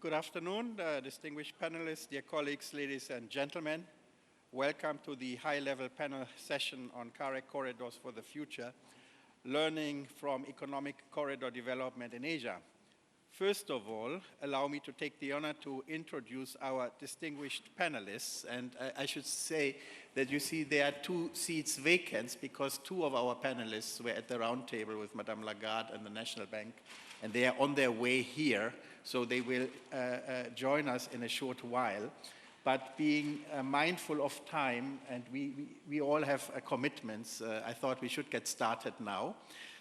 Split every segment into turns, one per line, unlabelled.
Good afternoon, distinguished panelists, dear colleagues, ladies and gentlemen. Welcome to the high-level panel session on Carec corridors for the future, learning from economic corridor development in Asia. First of all, allow me to take the honor to introduce our distinguished panelists. And I should say that you see there are 2 seats vacant because 2 of our panelists were at the round table with Madame Lagarde and the National Bank, and they are on their way here, so they will join us in a short while. But being mindful of time, and we all have commitments, I thought we should get started now.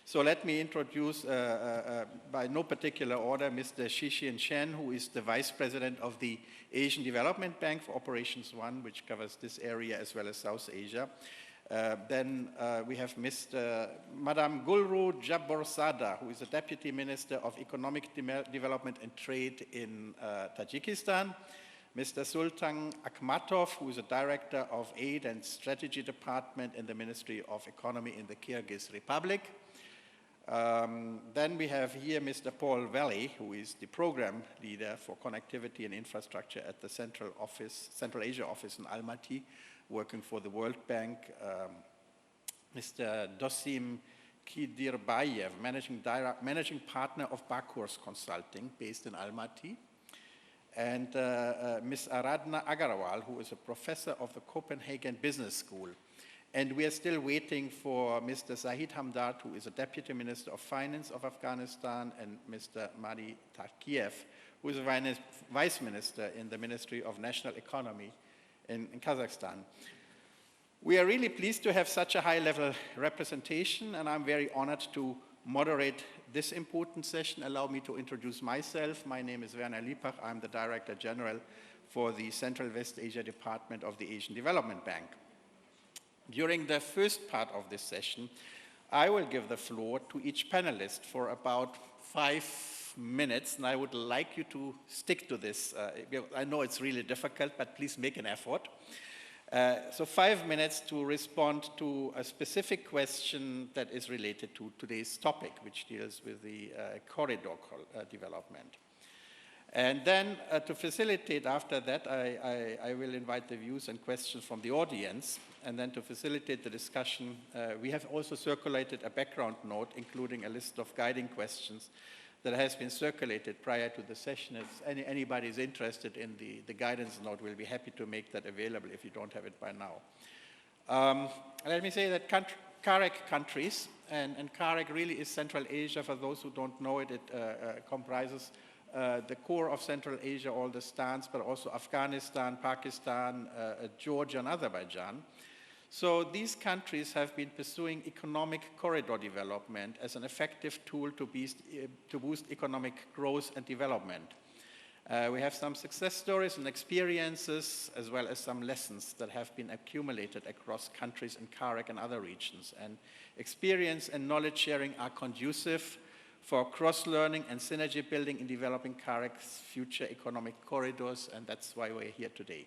So let me introduce, by no particular order, Mr. Xixin Chen, who is the Vice President of the Asian Development Bank for Operations 1, which covers this area as well as South Asia. Then we have Madame Gulru Jaborzada, who is the Deputy Minister of Economic Development and Trade in Tajikistan. Mr. Sultan Akhmatov, who is a Director of Aid and Strategy Department in the Ministry of Economy in the Kyrgyz Republic. Then we have here Mr. Paul Valley, who is the Program Leader for Connectivity and Infrastructure at the Central Asia Office in Almaty, working for the World Bank. Mr. Dosim Kidirbayev, Managing Partner of Bakhurs Consulting, based in Almaty. And Ms. Aradhna Agarwal, who is a professor of the Copenhagen Business School. And we are still waiting for Mr. Zahid Hamdard, who is a Deputy Minister of Finance of Afghanistan, and Mr. Madi Takiev, who is a Vice Minister in the Ministry of National Economy in Kazakhstan. We are really pleased to have such a high-level representation, and I'm very honored to moderate this important session. Allow me to introduce myself. My name is Werner Liepach. I'm the Director General for the Central West Asia Department of the Asian Development Bank. During the first part of this session, I will give the floor to each panelist for about 5 minutes, and I would like you to stick to this. I know it's really difficult, but please make an effort. So 5 minutes to respond to a specific question that is related to today's topic, which deals with the corridor development. And then to facilitate after that, I will invite the views and questions from the audience. And then to facilitate the discussion, we have also circulated a background note, including a list of guiding questions that has been circulated prior to the session. If anybody is interested in the guidance note, we'll be happy to make that available if you don't have it by now. Let me say that Carec countries, and Carec really is Central Asia. For those who don't know it, it comprises the core of Central Asia, all the stans, but also Afghanistan, Pakistan, Georgia, and Azerbaijan. So these countries have been pursuing economic corridor development as an effective tool to boost economic growth and development. We have some success stories and experiences, as well as some lessons that have been accumulated across countries in Carec and other regions. And experience and knowledge sharing are conducive for cross-learning and synergy building in developing Carec's future economic corridors, and that's why we're here today.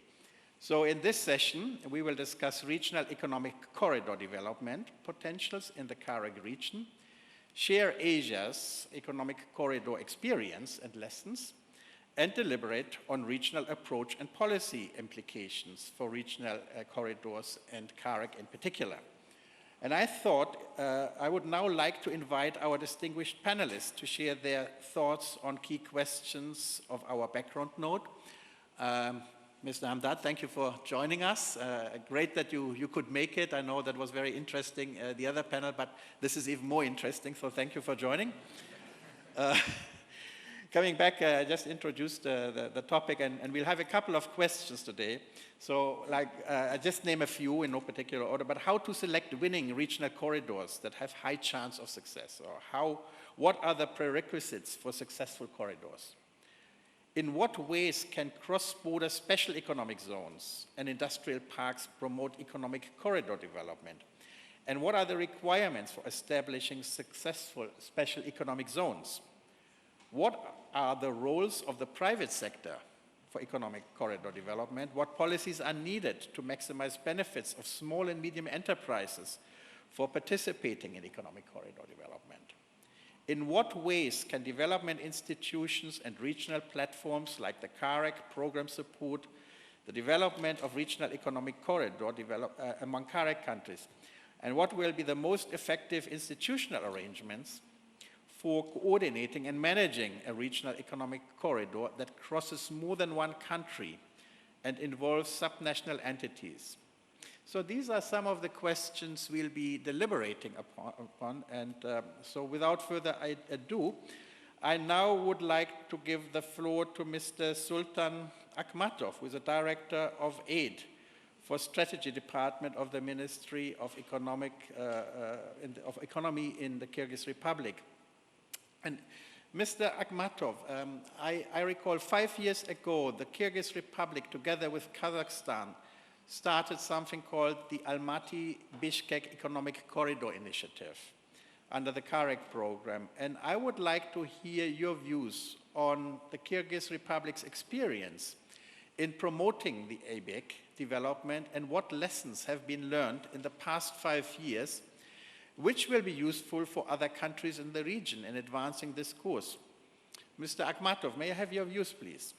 So in this session, we will discuss regional economic corridor development potentials in the Carec region, share Asia's economic corridor experience and lessons, and deliberate on regional approach and policy implications for regional corridors and Carec in particular. And I thought I would now like to invite our distinguished panelists to share their thoughts on key questions of our background note. Mr. Hamdard, thank you for joining us. Great that you could make it. I know that was very interesting, the other panel, but this is even more interesting, so thank you for joining. Coming back, I just introduced the topic, and we'll have a couple of questions today. So, I just name a few in no particular order, but how to select winning regional corridors that have high chance of success, or what are the prerequisites for successful corridors? In what ways can cross-border special economic zones and industrial parks promote economic corridor development? And what are the requirements for establishing successful special economic zones? What are the roles of the private sector for economic corridor development? What policies are needed to maximize benefits of small and medium enterprises for participating in economic corridor development? In what ways can development institutions and regional platforms like the Carec program support the development of regional economic corridor among Carec countries? And what will be the most effective institutional arrangements for coordinating and managing a regional economic corridor that crosses more than one country and involves subnational entities? So these are some of the questions we'll be deliberating upon. And so without further ado, I now would like to give the floor to Mr. Sultan Akhmatov, who is the Director of Aid for Strategy Department of the Ministry of Economy in the Kyrgyz Republic. And Mr. Akhmatov, I recall 5 years ago, the Kyrgyz Republic, together with Kazakhstan, started something called the Almaty-Bishkek Economic Corridor Initiative under the Carec program. And I would like to hear your views on the Kyrgyz Republic's experience in promoting the ABEC development and what lessons have been learned in the past 5 years, which will be useful for other countries in the region in advancing this course. Mr. Akhmatov, may I have your views, please?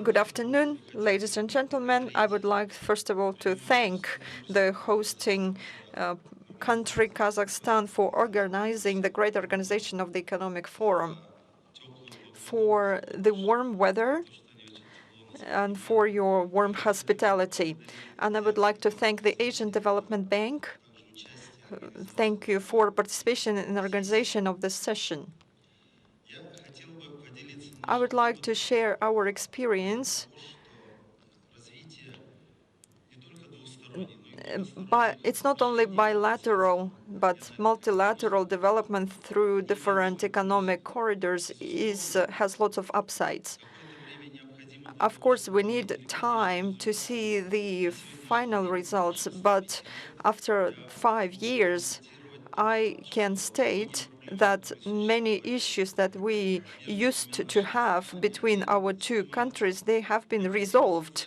Good afternoon, ladies and gentlemen. I would like, first of all, to thank the hosting country, Kazakhstan, for organizing the great organization of the Economic Forum, for the warm weather, and for your warm hospitality. And I would like to thank the Asian Development Bank. Thank you for participation in the organization of this session. I would like to share our experience, but it's not only bilateral, but multilateral development through different economic corridors has lots of upsides. Of course, we need time to see the final results, but after 5 years, I can state that many issues that we used to have between our two countries, they have been resolved.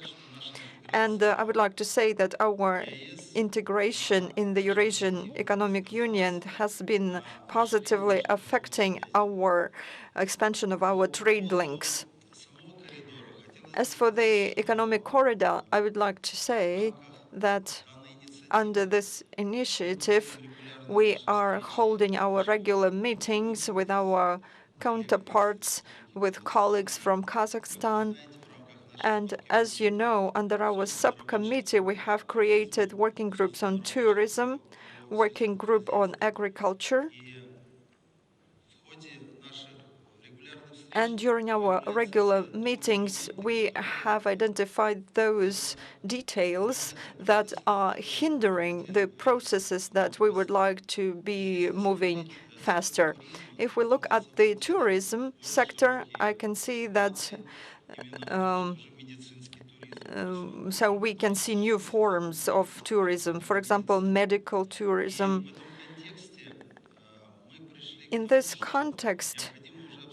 And I would like to say that our integration in the Eurasian Economic Union has been positively affecting our expansion of our trade links. As for the economic corridor, I would like to say that under this initiative, we are holding our regular meetings with our counterparts, with colleagues from Kazakhstan. And as you know, under our subcommittee, we have created working groups on tourism, working group on agriculture. And during our regular meetings, we have identified those details that are hindering the processes that we would like to be moving faster. If we look at the tourism sector, I can see that so we can see new forms of tourism, for example, medical tourism. In this context,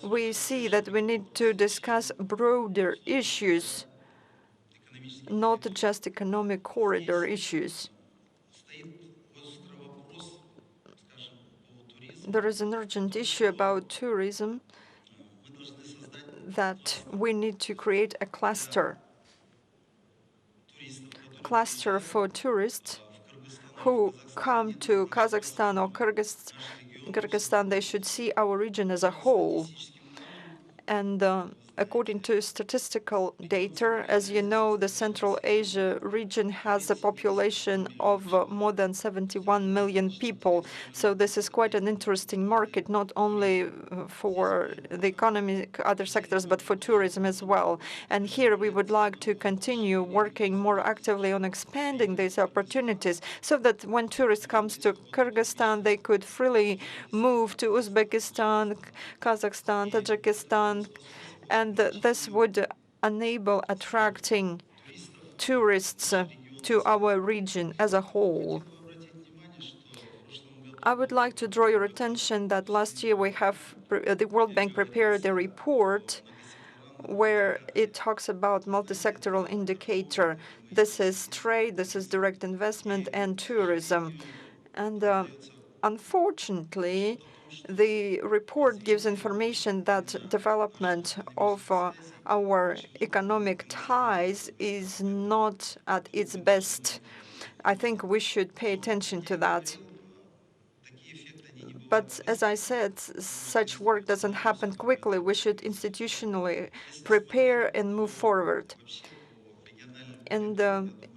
we see that we need to discuss broader issues, not just economic corridor issues. There is an urgent issue about tourism that we need to create a cluster for tourists who come to Kazakhstan or Kyrgyzstan. They should see our region as a whole. And according to statistical data, as you know, the Central Asia region has a population of more than 71 million people. So this is quite an interesting market, not only for the economy, other sectors, but for tourism as well. And here we would like to continue working more actively on expanding these opportunities so that when tourists come to Kyrgyzstan, they could freely move to Uzbekistan, Kazakhstan, Tajikistan, and this would enable attracting tourists to our region as a whole. I would like to draw your attention that last year the World Bank prepared a report where it talks about multi-sectoral indicator. This is trade, this is direct investment, and tourism. And unfortunately, the report gives information that development of our economic ties is not at its best. I think we should pay attention to that. But as I said, such work doesn't happen quickly. We should institutionally prepare and move forward. And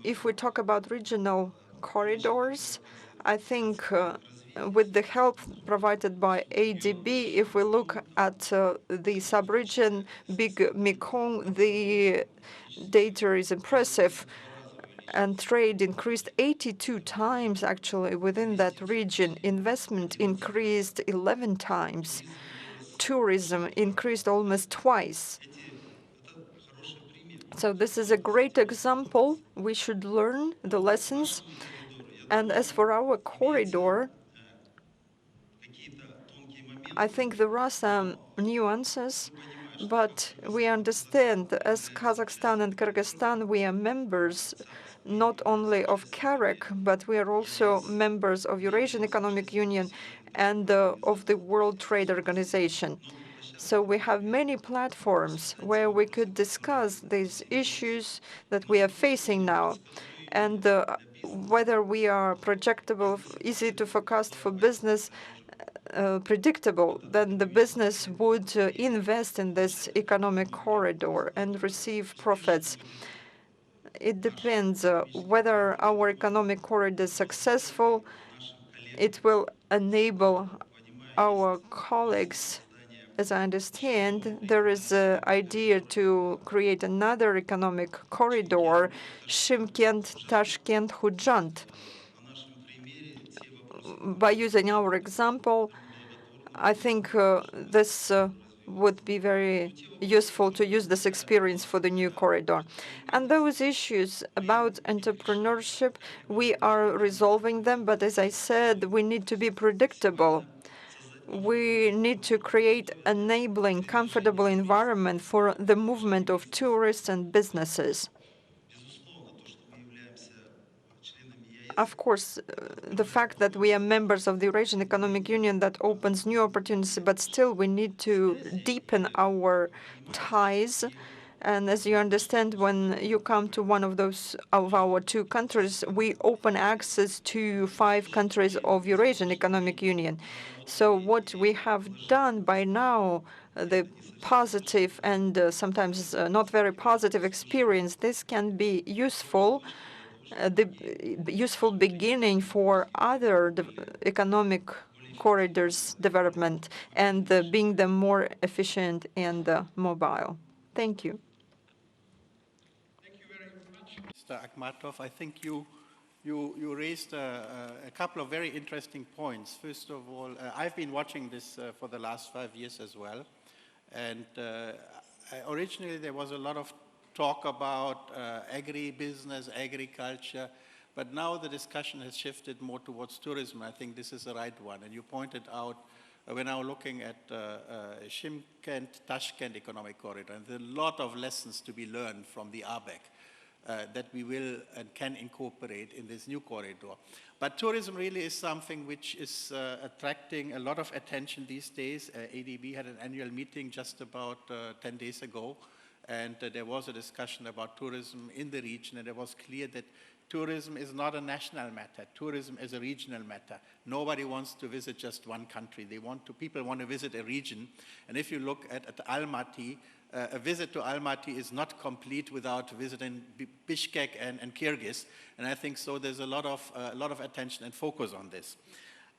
if we talk about regional corridors, I think with the help provided by ADB, if we look at the sub-region Big Mekong, the data is impressive. And trade increased 82 times, actually, within that region. Investment increased 11 times. Tourism increased almost twice. So this is a great example. We should learn the lessons. And as for our corridor, I think there are some nuances, but we understand as Kazakhstan and Kyrgyzstan, we are members not only of Carec, but we are also members of Eurasian Economic Union and of the World Trade Organization. So we have many platforms where we could discuss these issues that we are facing now, and whether we are projectable, easy to forecast for business, predictable, then the business would invest in this economic corridor and receive profits. It depends whether our economic corridor is successful. It will enable our colleagues. As I understand, there is an idea to create another economic corridor, Shymkent, Tashkent, Khujand. By using our example, I think this would be very useful to use this experience for the new corridor. And those issues about entrepreneurship, we are resolving them, but as I said, we need to be predictable. We need to create enabling, comfortable environment for the movement of tourists and businesses. Of course, the fact that we are members of the Eurasian Economic Union, that opens new opportunities, but still we need to deepen our ties. And as you understand, when you come to one of those of our two countries, we open access to 5 countries of Eurasian Economic Union. So what we have done by now, the positive and sometimes not very positive experience, this can be useful, the useful beginning for other economic corridors development and being them more efficient and mobile. Thank you.
Thank you very much, Mr. Akhmatov. I think you raised a couple of very interesting points. First of all, I've been watching this for the last 5 years as well. And originally there was a lot of talk about agribusiness, agriculture, but now the discussion has shifted more towards tourism. I think this is the right one. And you pointed out, we're now looking at Shymkent, Tashkent economic corridor, and there's a lot of lessons to be learned from the ABEC that we will and can incorporate in this new corridor. But tourism really is something which is attracting a lot of attention these days. ADB had an annual meeting just about 10 days ago, and there was a discussion about tourism in the region, and it was clear that tourism is not a national matter. Tourism is a regional matter. Nobody wants to visit just one country. People want to visit a region. And if you look at Almaty, a visit to Almaty is not complete without visiting Bishkek and Kyrgyz. And I think so there's a lot of attention and focus on this.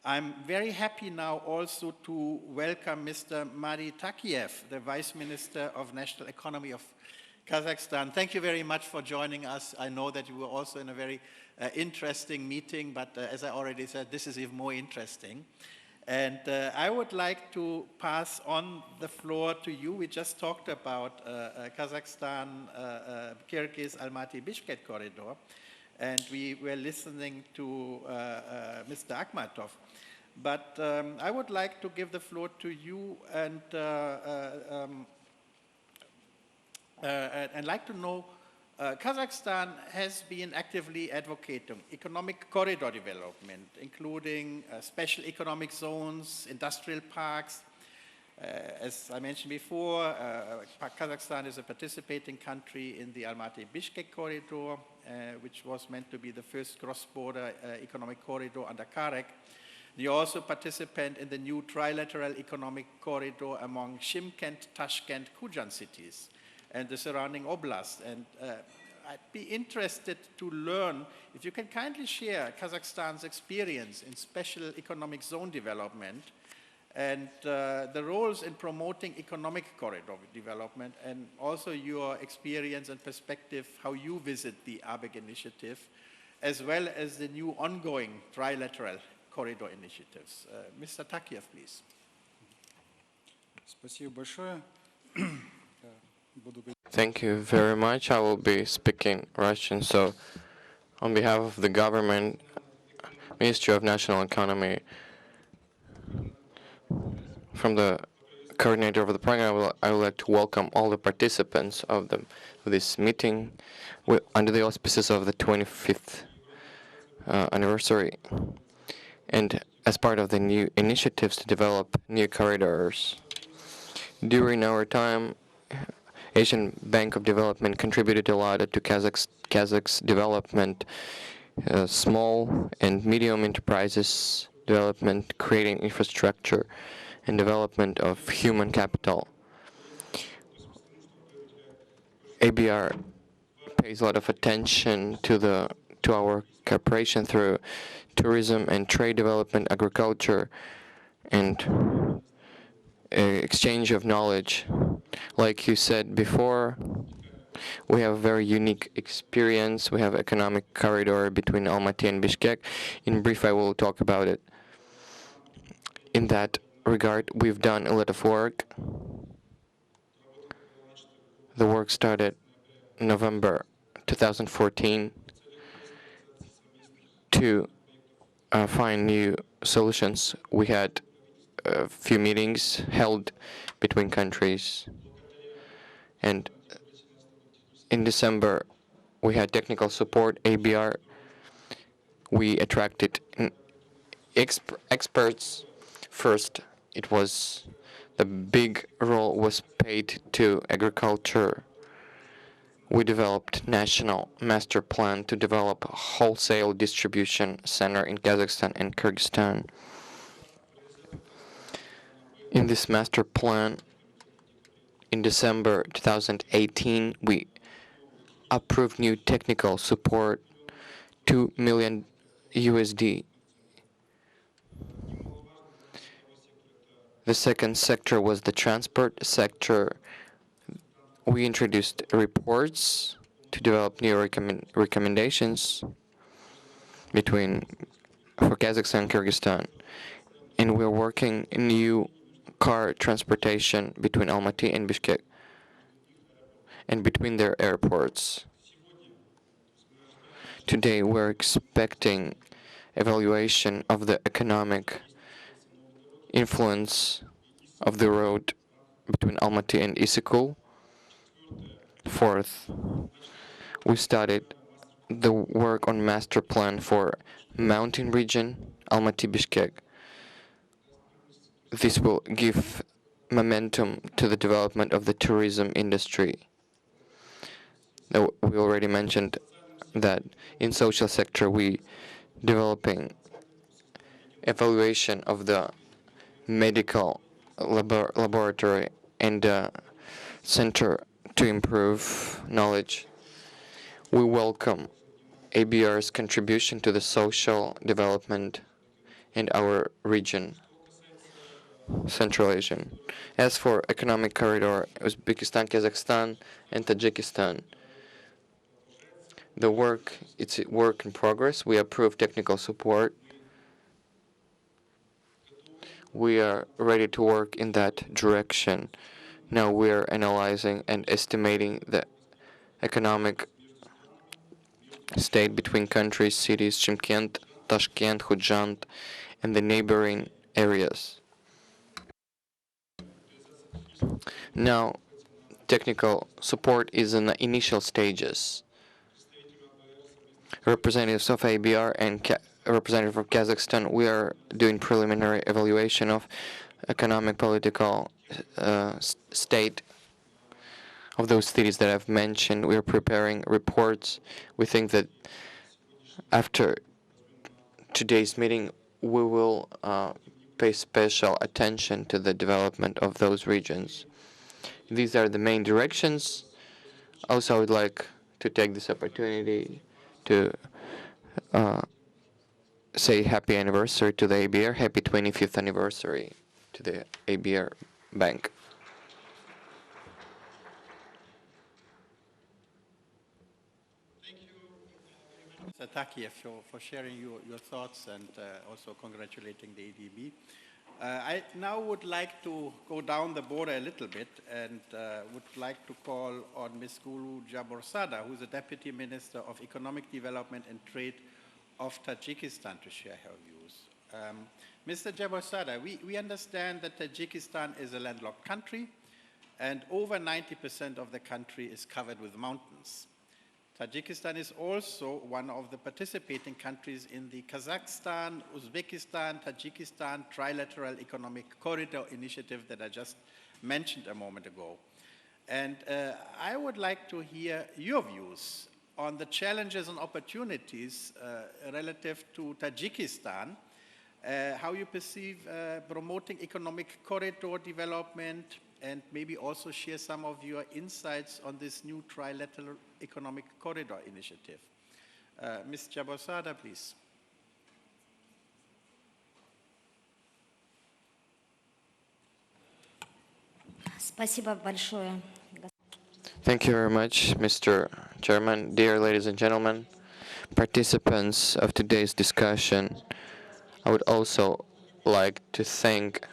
I'm very happy now also to welcome Mr. Morita, the Vice Minister of National Economy of Kazakhstan. Thank you very much for joining us. I know that you were also in a very interesting meeting, but as I already said, this is even more interesting. And I would like to pass on the floor to you. We just talked about Kazakhstan, Kyrgyz, Almaty, Bishkek corridor, and we were listening to Mr. Akhmatov. But I would like to give the floor to you and I'd like to know, Kazakhstan has been actively advocating economic corridor development, including special economic zones, industrial parks. As I mentioned before, Kazakhstan is a participating country in the Almaty-Bishkek corridor, which was meant to be the first cross-border economic corridor under Carec. They are also participant in the new trilateral economic corridor among Shymkent, Tashkent, Kujan cities and the surrounding oblast. And I'd be interested to learn if you can kindly share Kazakhstan's experience in special economic zone development and the roles in promoting economic corridor development, and also your experience and perspective, how you visit the ABEC initiative, as well as the new ongoing trilateral corridor initiatives. Mr. Takiev, please.
Thank you very much. I will be speaking Russian. So, on behalf of the government, Ministry of National Economy, from the coordinator of the program, I would like to welcome all the participants of this meeting under the auspices of the 25th anniversary, and as part of the new initiatives to develop new corridors. During our time, Asian Bank of Development contributed a lot to Kazakh's development, small and medium enterprises development, creating infrastructure and development of human capital. ABR pays a lot of attention to our cooperation through tourism and trade development, agriculture, and exchange of knowledge. Like you said before, we have a very unique experience. We have economic corridor between Almaty and Bishkek. In brief, I will talk about it. In that regard, we've done a lot of work. The work started in November 2014 to find new solutions. We had a few meetings held between countries, and in December we had technical support, ABR. We attracted experts. First, it was the big role was paid to agriculture. We developed national master plan to develop a wholesale distribution center in Kazakhstan and Kyrgyzstan. In this master plan, in December 2018, we approved new technical support, $2 million USD. The second sector was the transport sector. We introduced reports to develop new recommendations for Kazakhstan and Kyrgyzstan. And we're working in new car transportation between Almaty and Bishkek and between their airports. Today we're expecting evaluation of the economic influence of the road between Almaty and Isykyl. Fourth, we started the work on master plan for mountain region, Almaty-Bishkek. This will give momentum to the development of the tourism industry. Now, we already mentioned that in social sector we developing evaluation of the medical laboratory and center to improve knowledge. We welcome ABR's contribution to the social development in our region, Central Asia. As for economic corridor, Uzbekistan, Kazakhstan, and Tajikistan, it's a work in progress. We approve technical support. We are ready to work in that direction. Now we are analyzing and estimating the economic state between countries, cities, Shymkent, Tashkent, Khujand, and the neighboring areas. Now, technical support is in the initial stages. Representatives of ABR and representative of Kazakhstan, we are doing preliminary evaluation of economic, political state of those cities that I've mentioned. We are preparing reports. We think that after today's meeting, we will pay special attention to the development of those regions. These are the main directions. Also, I would like to take this opportunity to say happy anniversary to the ABR, happy 25th anniversary to the ABR Bank.
Mr. Takiev, for sharing your thoughts and also congratulating the ADB. I now would like to go down the border a little bit and would like to call on Ms. Guru Jaborsada, who is the Deputy Minister of Economic Development and Trade of Tajikistan, to share her views. Mr. Jaborsada, we understand that Tajikistan is a landlocked country and over 90% of the country is covered with mountains. Tajikistan is also one of the participating countries in the Kazakhstan, Uzbekistan, Tajikistan Trilateral Economic Corridor initiative that I just mentioned a moment ago. And I would like to hear your views on the challenges and opportunities relative to Tajikistan, how you perceive promoting economic corridor development, and maybe also share some of your insights on this new Trilateral Economic Corridor initiative. Ms. Jaborsada, please.
Thank you very much, Mr. Chairman. Dear ladies and gentlemen, participants of today's discussion, I would also like to thank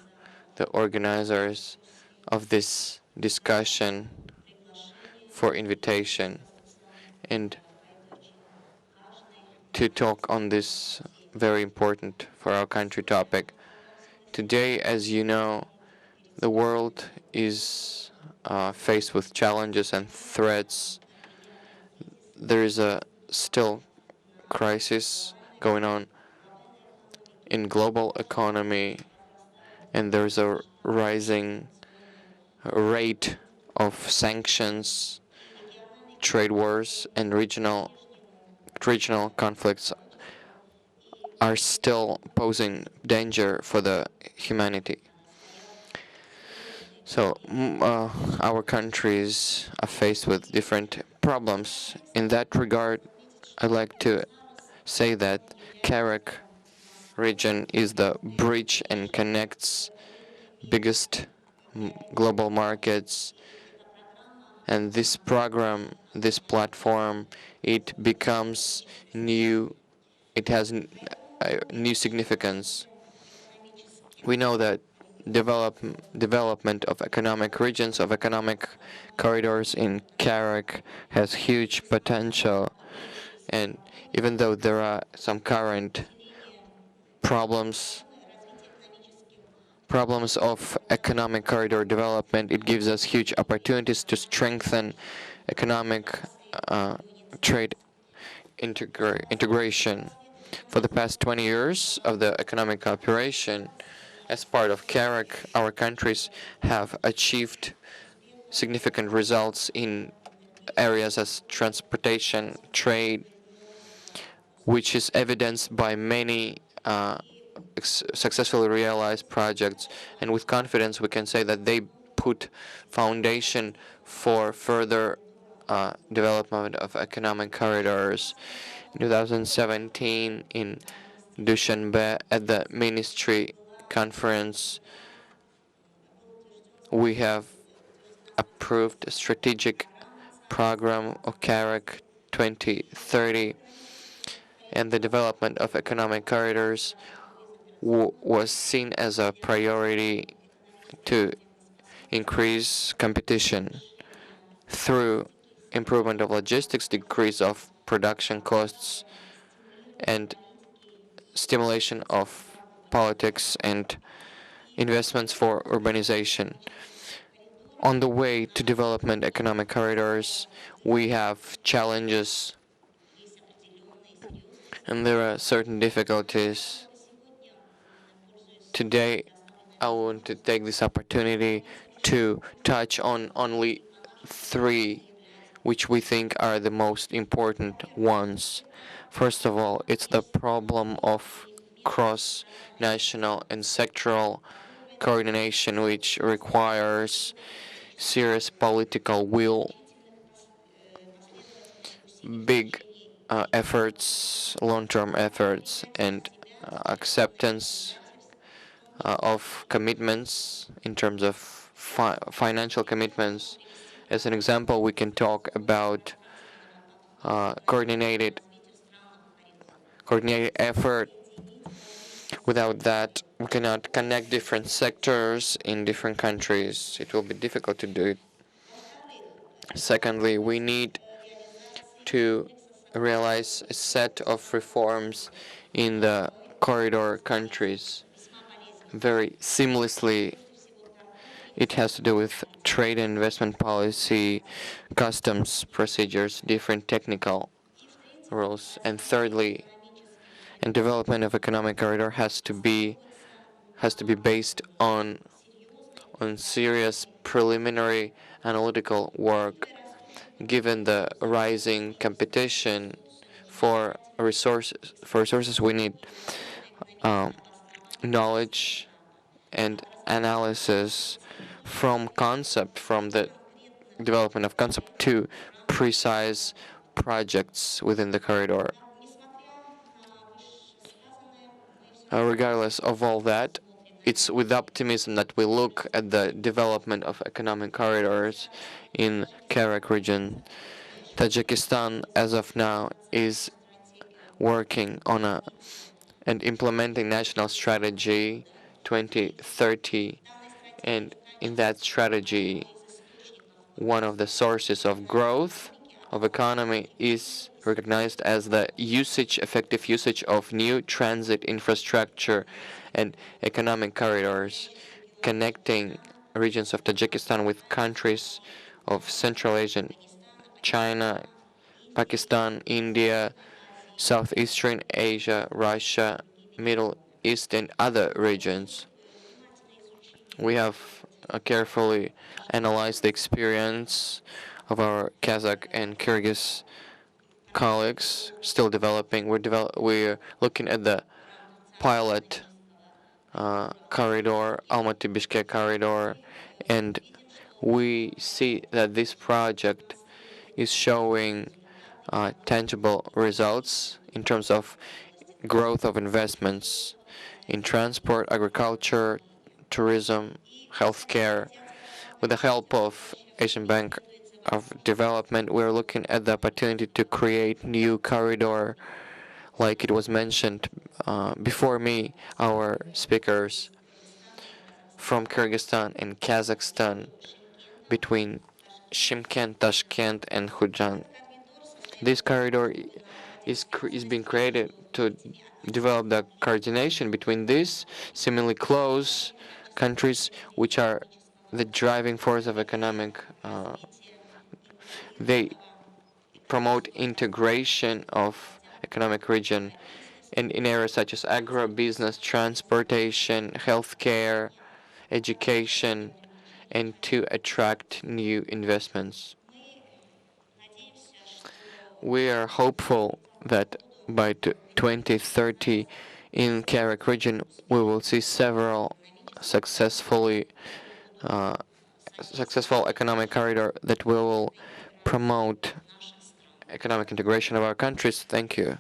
the organizers of this discussion for invitation and to talk on this very important for our country topic. Today, as you know, the world is faced with challenges and threats. There is a still crisis going on in global economy, and there's a rising rate of sanctions, trade wars, and regional conflicts are still posing danger for the humanity. So our countries are faced with different problems. In that regard, I'd like to say that Carec region is the bridge and connects biggest global markets, and this program, this platform, it becomes new, it has new significance. We know that development of economic regions, of economic corridors in Carec has huge potential, and even though there are some current problems of economic corridor development, it gives us huge opportunities to strengthen economic trade integration. For the past 20 years of the economic cooperation, as part of Carec, our countries have achieved significant results in areas as transportation, trade, which is evidenced by many successfully realized projects, and with confidence we can say that they put foundation for further development of economic corridors. In 2017, in Dushanbe, at the ministry conference, we have approved a strategic program of Carec 2030, and the development of economic corridors was seen as a priority to increase competition through improvement of logistics, decrease of production costs, and stimulation of politics and investments for urbanization. On the way to development economic corridors, we have challenges and there are certain difficulties. Today, I want to take this opportunity to touch on only three which we think are the most important ones. First of all, it's the problem of cross-national and sectoral coordination, which requires serious political will, big efforts, long-term efforts, and acceptance of commitments in terms of financial commitments. As an example, we can talk about coordinated effort. Without that, we cannot connect different sectors in different countries. It will be difficult to do it. Secondly, we need to realize a set of reforms in the corridor countries very seamlessly. It has to do with trade and investment policy, customs procedures, different technical rules. And thirdly, and development of economic corridor has to be based on serious preliminary analytical work, given the rising competition for resources. We need knowledge and analysis from the development of concept to precise projects within the corridor. Regardless of all that, it's with optimism that we look at the development of economic corridors in Carec region. Tajikistan, as of now, is working on and implementing national strategy 2030, and in that strategy, one of the sources of growth of economy is recognized as the effective usage of new transit infrastructure and economic corridors connecting regions of Tajikistan with countries of Central Asia, China, Pakistan, India, Southeastern Asia, Russia, Middle East, and other regions. We have carefully analyzed the experience of our Kazakh and Kyrgyz colleagues, still developing. We're looking at the pilot corridor, Almaty-Bishkek corridor, and we see that this project is showing tangible results in terms of growth of investments in transport, agriculture, tourism, healthcare. With the help of Asian Bank of Development, we're looking at the opportunity to create new corridor, like it was mentioned before me, our speakers from Kyrgyzstan and Kazakhstan between Shymkent, Tashkent, and Khujan. This corridor is being created to develop the coordination between these seemingly close countries, which are the driving force of economic. They promote integration of economic region in areas such as agribusiness, transportation, healthcare, education, and to attract new investments. We are hopeful that by 2030 in Carec region we will see several successful economic corridor that will promote economic integration of our countries. Thank you.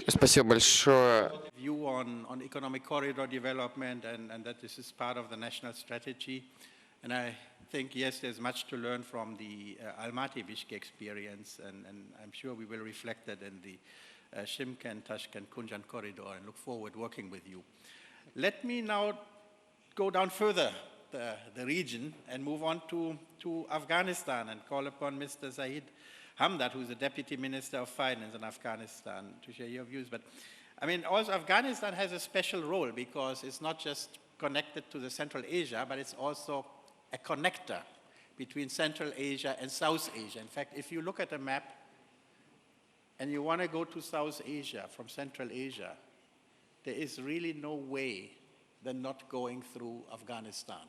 Спасибо большое.
View on economic corridor development and that this is part of the national strategy. And I think, yes, there's much to learn from the Almaty-Bishkek experience, and I'm sure we will reflect that in the Shymkent, Tashkent, Kunjan corridor, and look forward working with you. Let me now go down further the region and move on to Afghanistan and call upon Mr. Zahid Hamdard, who is the Deputy Minister of Finance in Afghanistan, to share your views. But I mean, also Afghanistan has a special role because it's not just connected to the Central Asia, but it's also a connector between Central Asia and South Asia. In fact, if you look at a map and you want to go to South Asia from Central Asia, there is really no way than not going through Afghanistan.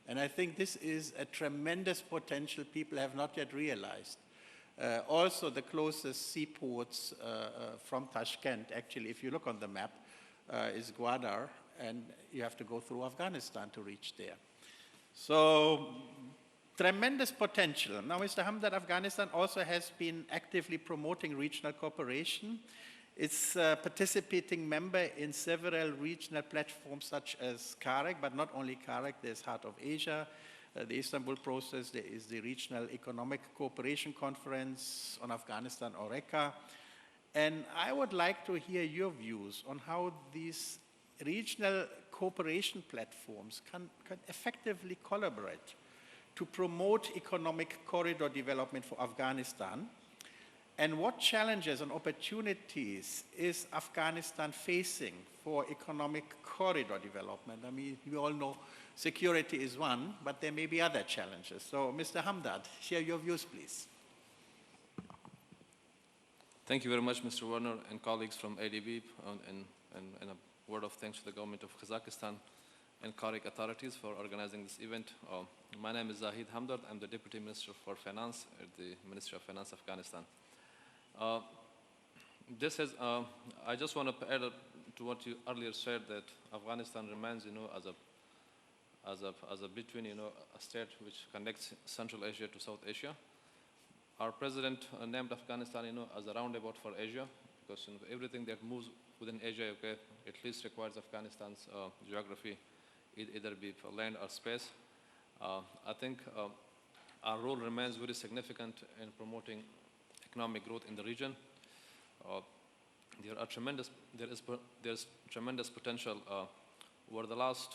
And I think this is a tremendous potential people have not yet realized. Also, the closest seaports from Tashkent, actually, if you look on the map, is Gwadar, and you have to go through Afghanistan to reach there. So, tremendous potential. Now, Mr. Hamdard, Afghanistan also has been actively promoting regional cooperation. It's a participating member in several regional platforms such as Carec, but not only Carec, there's Heart of Asia, the Istanbul process, there is the Regional Economic Cooperation Conference on Afghanistan, ORECA. And I would like to hear your views on how these regional cooperation platforms can effectively collaborate to promote economic corridor development for Afghanistan. And what challenges and opportunities is Afghanistan facing for economic corridor development? I mean, we all know security is one, but there may be other challenges. So, Mr. Hamdard, share your views, please.
Thank you very much, Mr. Werner and colleagues from ADB, and a word of thanks to the government of Kazakhstan and Carec authorities for organizing this event. My name is Zahid Hamdard. I'm the Deputy Minister for Finance at the Ministry of Finance, Afghanistan. I just want to add to what you earlier said, that Afghanistan remains, as a between, a state which connects Central Asia to South Asia. Our president named Afghanistan, as a roundabout for Asia, because everything that moves within Asia, at least requires Afghanistan's geography, either be for land or space. I think our role remains very significant in promoting economic growth in the region. There's tremendous potential. Over the last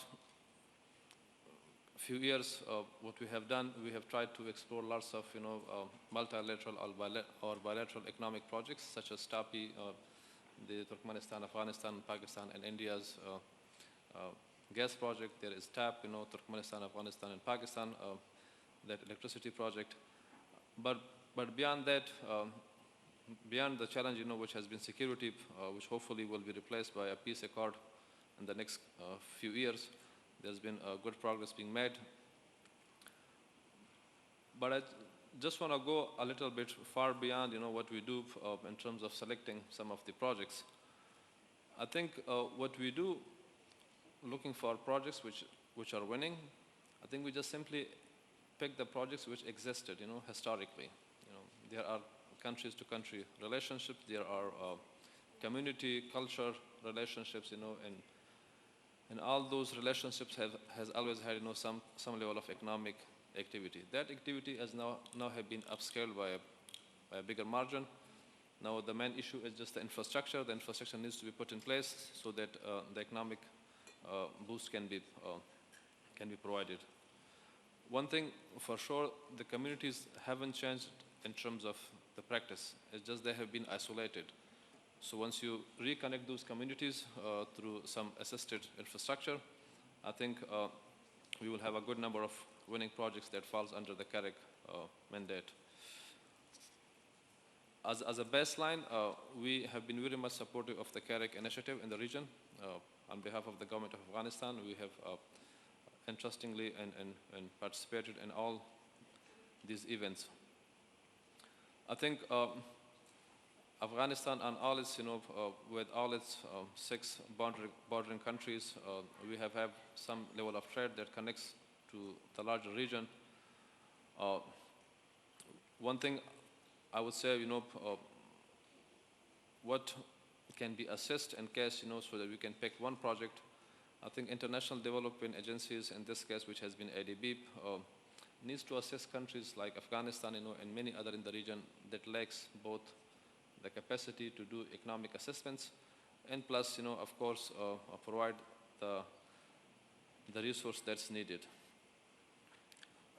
few years, what we have done, we have tried to explore lots of multilateral or bilateral economic projects, such as TAPI, the Turkmenistan, Afghanistan, Pakistan, and India's gas project. There is TAP, Turkmenistan, Afghanistan, and Pakistan, that electricity project. But beyond that, beyond the challenge, which has been security, which hopefully will be replaced by a peace accord in the next few years, there's been good progress being made. But I just want to go a little bit far beyond, what we do in terms of selecting some of the projects. I think what we do, looking for projects which are winning, I think we just simply pick the projects which existed, historically. There are countries-to-country relationships. There are community, culture relationships, and all those relationships has always had, some level of economic activity. That activity has now have been upscaled by a bigger margin. Now the main issue is just the infrastructure. The infrastructure needs to be put in place so that the economic boost can be provided. One thing for sure, the communities haven't changed in terms of the practice. It's just they have been isolated. So once you reconnect those communities through some assisted infrastructure, I think we will have a good number of winning projects that falls under the Carec mandate. As a baseline, we have been very much supportive of the Carec initiative in the region. On behalf of the government of Afghanistan, we have interestingly and participated in all these events. I think Afghanistan and all its, with all its 6 bordering countries, we have some level of trade that connects to the larger region. One thing I would say, what can be assessed in case, so that we can pick one project. I think international development agencies, in this case, which has been ADB, needs to assess countries like Afghanistan, and many other in the region that lacks both the capacity to do economic assessments and plus, of course, provide the resource that's needed.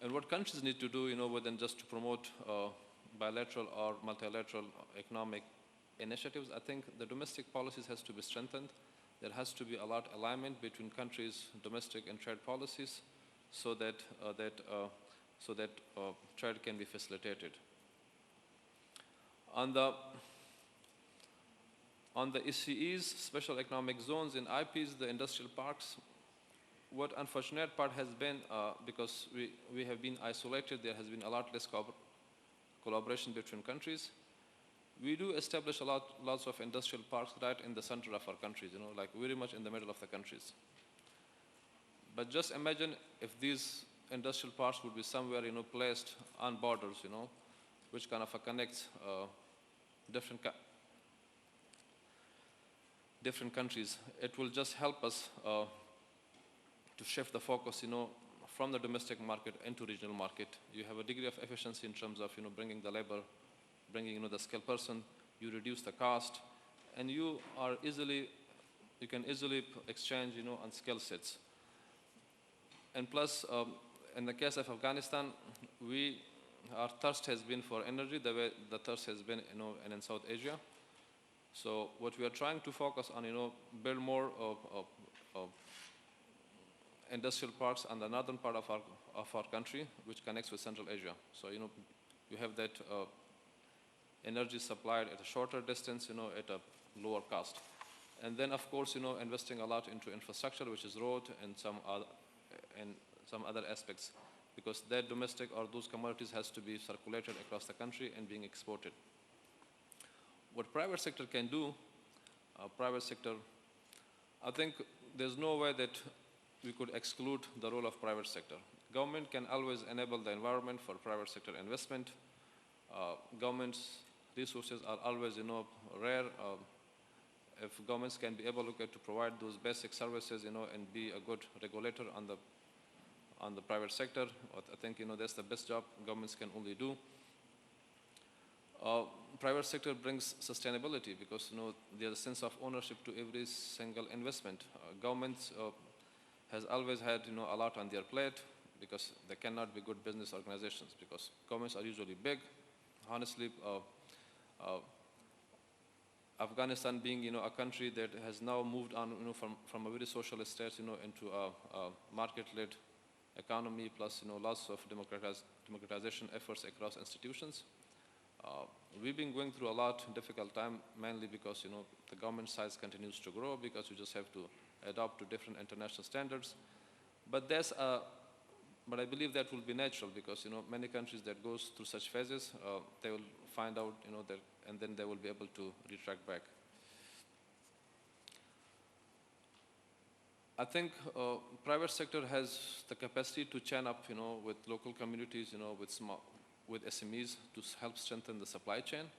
And what countries need to do, within just to promote bilateral or multilateral economic initiatives. I think the domestic policies has to be strengthened. There has to be a lot of alignment between countries' domestic and trade policies so that, trade can be facilitated. On the ECEs, special economic zones, in IPs, the industrial parks, what unfortunate part has been, because we have been isolated, there has been a lot less collaboration between countries. We do establish lots of industrial parks right in the center of our countries, like very much in the middle of the countries. But just imagine if these industrial parks would be somewhere, placed on borders, which kind of connects different countries. It will just help us to shift the focus, from the domestic market into regional market. You have a degree of efficiency in terms of, bringing the labor, bringing, the skilled person. You reduce the cost, and you can easily exchange, on skill sets. And plus, in the case of Afghanistan, our thirst has been for energy, the way the thirst has been, in South Asia. So what we are trying to focus on, build more industrial parks on the northern part of our country, which connects with Central Asia. So, you have that energy supplied at a shorter distance, at a lower cost. And then, of course, investing a lot into infrastructure, which is road and some other aspects, because that domestic or those commodities has to be circulated across the country and being exported. What private sector can do, I think there's no way that we could exclude the role of private sector. Government can always enable the environment for private sector investment. Government's resources are always, rare. If governments can be able to provide those basic services, and be a good regulator on the private sector, I think, that's the best job governments can only do. Private sector brings sustainability because, there's a sense of ownership to every single investment. Governments has always had, a lot on their plate because they cannot be good business organizations because governments are usually big. Honestly, Afghanistan being, a country that has now moved on, from a very socialist state, into a market-led economy plus, lots of democratization efforts across institutions. We've been going through a lot difficult time, mainly because, the government size continues to grow because you just have to adopt to different international standards. But I believe that will be natural because, many countries that goes through such phases, they will find out, that, and then they will be able to retract back. I think private sector has the capacity to chain up, with local communities, with SMEs to help strengthen the supply chain.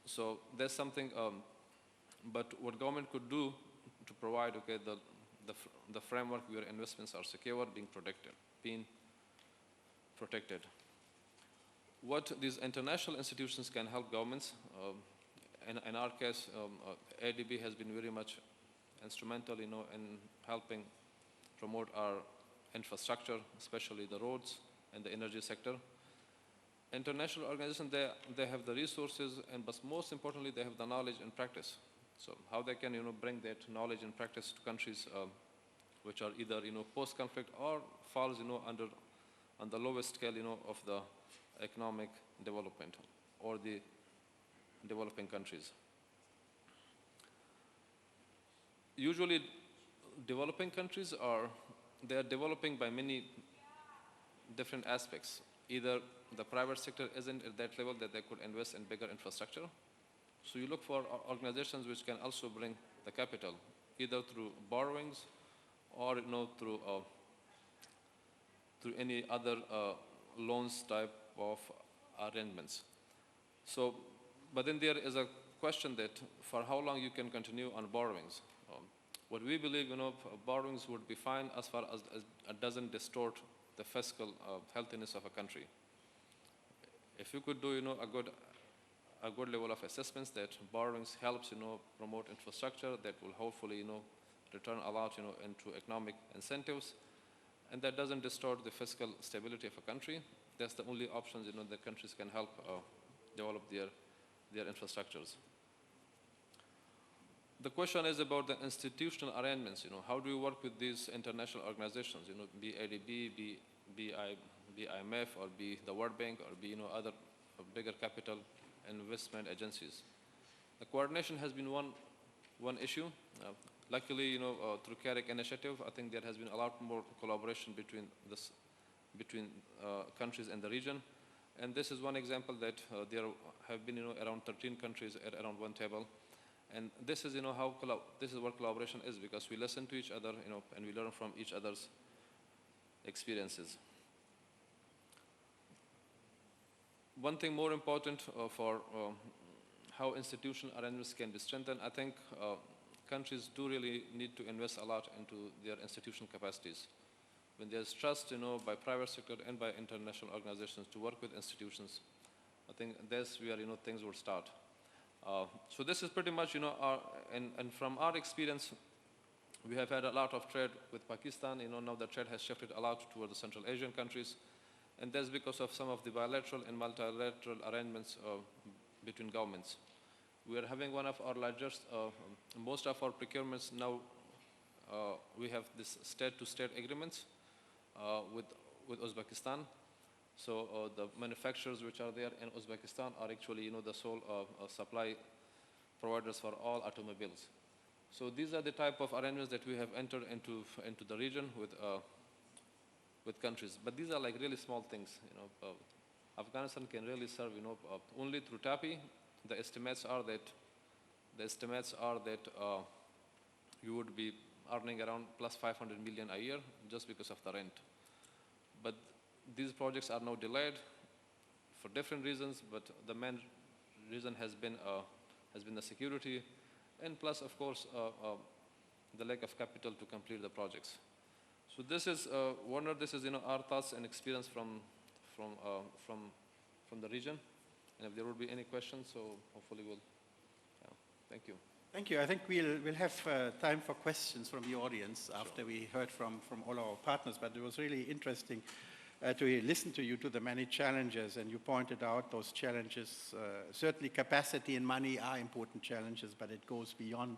So there's something, but what government could do to provide, the framework where investments are secure, being protected. What these international institutions can help governments, in our case, ADB has been very much instrumental, in helping promote our infrastructure, especially the roads and the energy sector. International organizations, they have the resources, but most importantly, they have the knowledge and practice. So how they can, bring that knowledge and practice to countries which are either, post-conflict or falls, on the lowest scale, of the economic development or the developing countries. Usually, developing countries they are developing by many different aspects. Either the private sector isn't at that level that they could invest in bigger infrastructure. So you look for organizations which can also bring the capital, either through borrowings or through any other loans type of arrangements. So, but then there is a question that for how long you can continue on borrowings. What we believe, borrowings would be fine as far as it doesn't distort the fiscal healthiness of a country. If you could do, a good level of assessments that borrowings helps, promote infrastructure that will hopefully, return a lot, into economic incentives, and that doesn't distort the fiscal stability of a country. That's the only options, that countries can help develop their their infrastructures. The question is about the institutional arrangements. How do you work with these international organizations? Be ADB, be IMF, or be the World Bank, or be other bigger capital investment agencies. The coordination has been one issue. Luckily, through Carec initiative, I think there has been a lot more collaboration between countries in the region. And this is one example that there have been around 13 countries at around one table. And this is this is what collaboration is, because we listen to each other and we learn from each other's experiences. One thing more important for how institutional arrangements can be strengthened, I think countries do really need to invest a lot into their institutional capacities. When there's trust, by private sector and by international organizations to work with institutions, I think that's where, things will start. So this is pretty much, and from our experience, we have had a lot of trade with Pakistan. Now the trade has shifted a lot toward the Central Asian countries, and that's because of some of the bilateral and multilateral arrangements between governments. We are having one of our largest, most of our procurements now, we have this state-to-state agreements with Uzbekistan. So the manufacturers which are there in Uzbekistan are actually, the sole supply providers for all automobiles. So these are the type of arrangements that we have entered into the region with countries. But these are like really small things. Afghanistan can really serve, only through TAPI. The estimates are that you would be earning around plus 500 million a year just because of the rent. But these projects are now delayed for different reasons, but the main reason has been the security, and plus, of course, the lack of capital to complete the projects. So this is Warner. This is our thoughts and experience from the region. And if there will be any questions, so hopefully we'll. Thank you.
Thank you. I think we'll have time for questions from the audience after we heard from all our partners. But it was really interesting to listen to you, to the many challenges, and you pointed out those challenges. Certainly capacity and money are important challenges, but it goes beyond.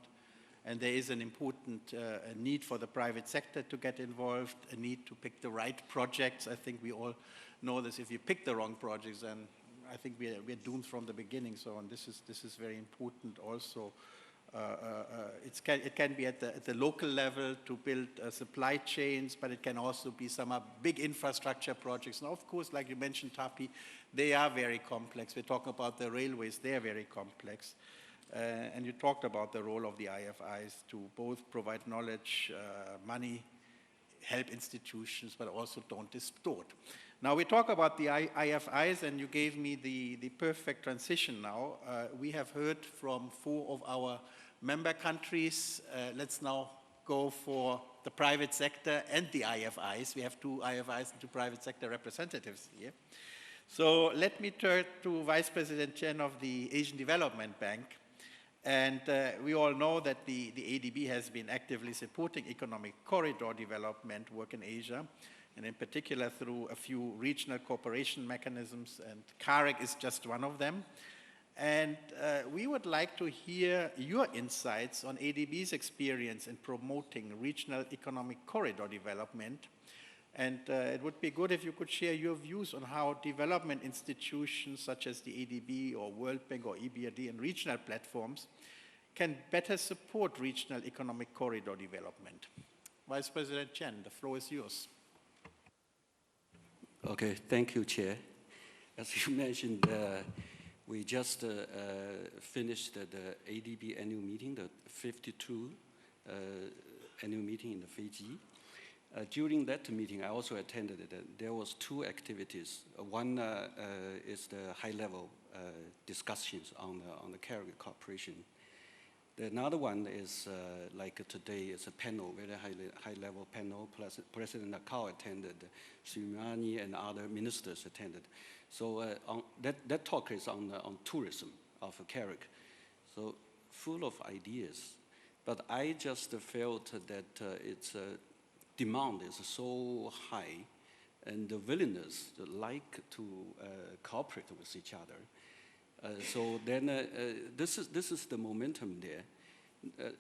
And there is an important need for the private sector to get involved, a need to pick the right projects. I think we all know this. If you pick the wrong projects, then I think we're doomed from the beginning. So and this is very important also. It can be at the local level to build supply chains, but it can also be some big infrastructure projects. Now, of course, like you mentioned, TAPI, they are very complex. We're talking about the railways, they are very complex. And you talked about the role of the IFIs to both provide knowledge, money, help institutions, but also don't distort. Now we talk about the IFIs, and you gave me the perfect transition now. We have heard from 4 of our member countries. Let's now go for the private sector and the IFIs. We have 2 IFIs and 2 private sector representatives here. So let me turn to Vice President Chen of the Asian Development Bank. And we all know that the ADB has been actively supporting economic corridor development work in Asia, and in particular through a few regional cooperation mechanisms, and Carec is just one of them. And we would like to hear your insights on ADB's experience in promoting regional economic corridor development. And it would be good if you could share your views on how development institutions such as the ADB or World Bank or EBRD and regional platforms can better support regional economic corridor development. Vice President Chen, the floor is yours.
Okay, thank you, Chair. As you mentioned, we just finished the ADB annual meeting, the 52 annual meeting in the Fiji. During that meeting, I also attended it. There was 2 activities. One is the high-level discussions on the Carec cooperation. Another one is, like today, it's a panel, very high-level panel. Plus President Nakao attended, Srimani and other ministers attended. So that talk is on tourism of Carec. So full of ideas. But I just felt that its demand is so high, and the willingness, the like to cooperate with each other. So then this is the momentum there.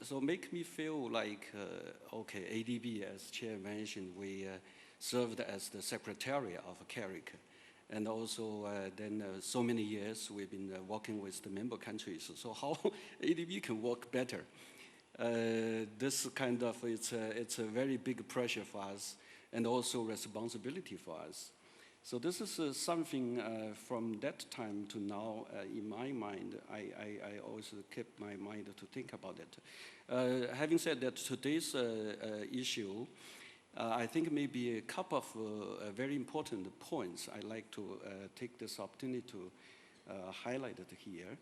So make me feel like, okay, ADB, as Chair mentioned, we served as the secretariat of Carec. And also then so many years we've been working with the member countries. So how ADB can work better? This kind of, it's a very big pressure for us and also responsibility for us. So this is something from that time to now, in my mind, I always kept my mind to think about it. Having said that, today's issue, I think maybe a couple of very important points I'd like to take this opportunity to highlight it here.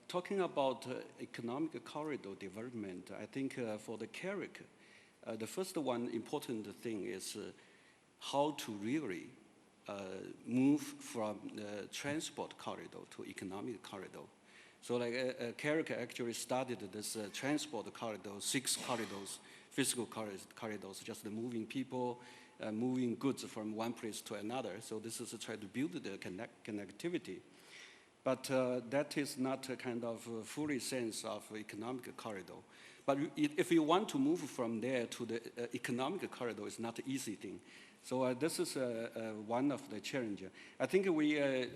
Talking about economic corridor development, I think for the Carec, the first one important thing is how to really move from the transport corridor to economic corridor. So like Carec actually started this transport corridor, 6 corridors, physical corridors, just moving people, moving goods from one place to another. So this is to try to build the connectivity. But that is not a kind of fully sense of economic corridor. But if you want to move from there to the economic corridor, it's not an easy thing. So this is one of the challenges. I think we're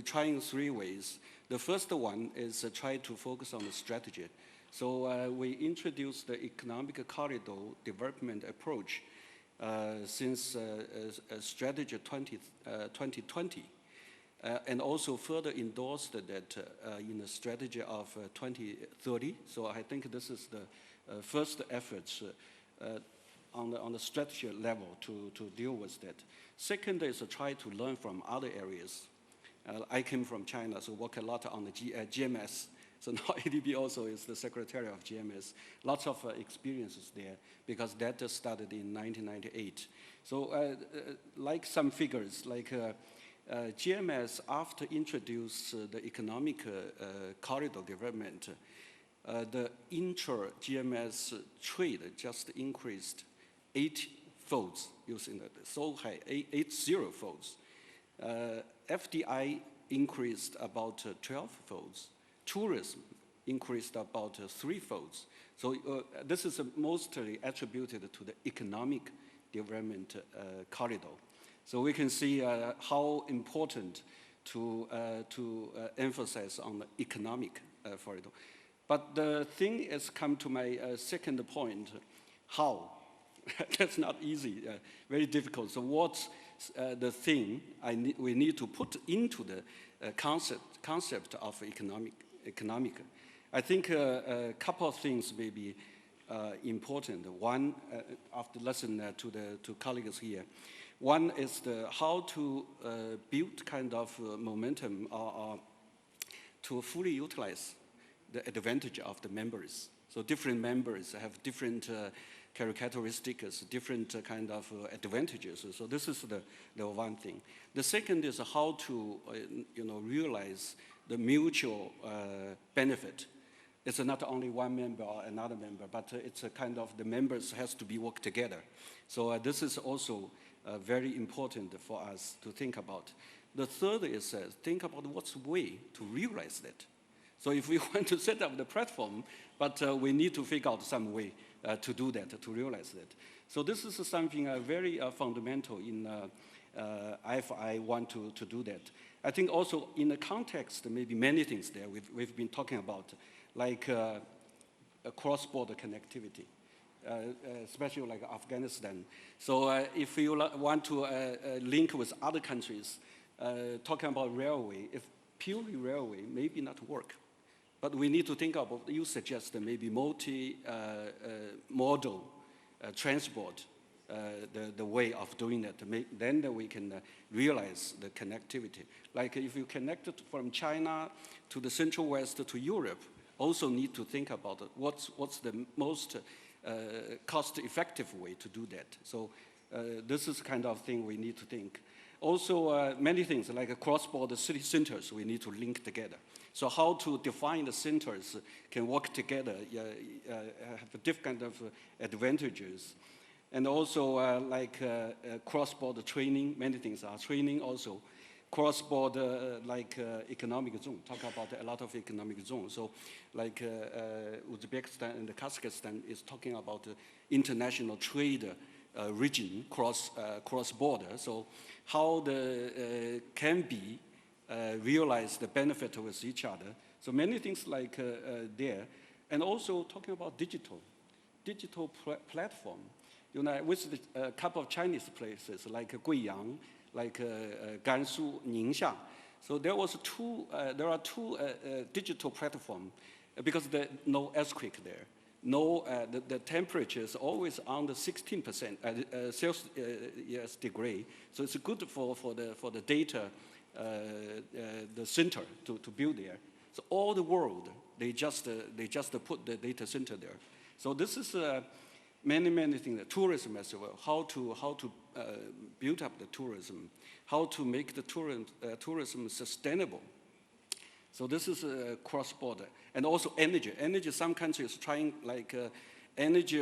trying 3 ways. The first one is try to focus on the strategy. So we introduced the economic corridor development approach since strategy 2020. And also further endorsed that in the strategy of 2030. So I think this is the first efforts on the strategy level to deal with that. Second is to try to learn from other areas. I came from China, so work a lot on the GMS. So now ADB also is the secretary of GMS. Lots of experiences there because that started in 1998. So like some figures, like GMS, after introduce the economic corridor development, the intra-GMS trade just increased 8-folds using that, so high, 80 folds. FDI increased about 12-folds. Tourism increased about 3-folds. So this is mostly attributed to the economic development corridor. So we can see how important to emphasize on the economic corridor. But the thing has come to my second point, how? That's not easy, very difficult. So what's the thing we need to put into the concept of economic? I think a couple of things may be important. One, after listen to colleagues here, one is how to build kind of momentum to fully utilize the advantage of the members. So different members have different characteristics, different kind of advantages. So this is the one thing. The second is how to realize the mutual benefit. It's not only one member or another member, but it's a kind of the members has to be work together. So this is also very important for us to think about. The third is think about what's the way to realize that. So if we want to set up the platform, but we need to figure out some way to do that, to realize that. So this is something very fundamental in if I want to do that. I think also in the context, maybe many things there we've been talking about, like a cross-border connectivity, especially like Afghanistan. So if you want to link with other countries, talking about railway, if purely railway, maybe not work. But we need to think about, you suggest maybe multi-modal transport, the way of doing that. Then we can realize the connectivity. Like if you connect it from China to the Central West to Europe, also need to think about what's the most cost-effective way to do that. So this is kind of thing we need to think. Also, many things like cross-border city centers we need to link together. So how to define the centers can work together, have different kind of advantages. And also like cross-border training, many things are training also. cross-border economic zone, talk about a lot of economic zones. So like Uzbekistan and Kazakhstan is talking about international trade region cross-border. So how the can be realize the benefit with each other. So many things like there. And also talking about digital platform. You know, with a couple of Chinese places like Guiyang, like Gansu, Ningxia. So there are two digital platforms because there's no earthquake there. No, the temperature is always under 16% Celsius degree. So it's good for the data, the center to build there. So all the world, they just put the data center there. So this is many things. Tourism as well. How to build up the tourism. How to make the tourism sustainable. So this is cross-border. And also energy. Energy, some countries trying like energy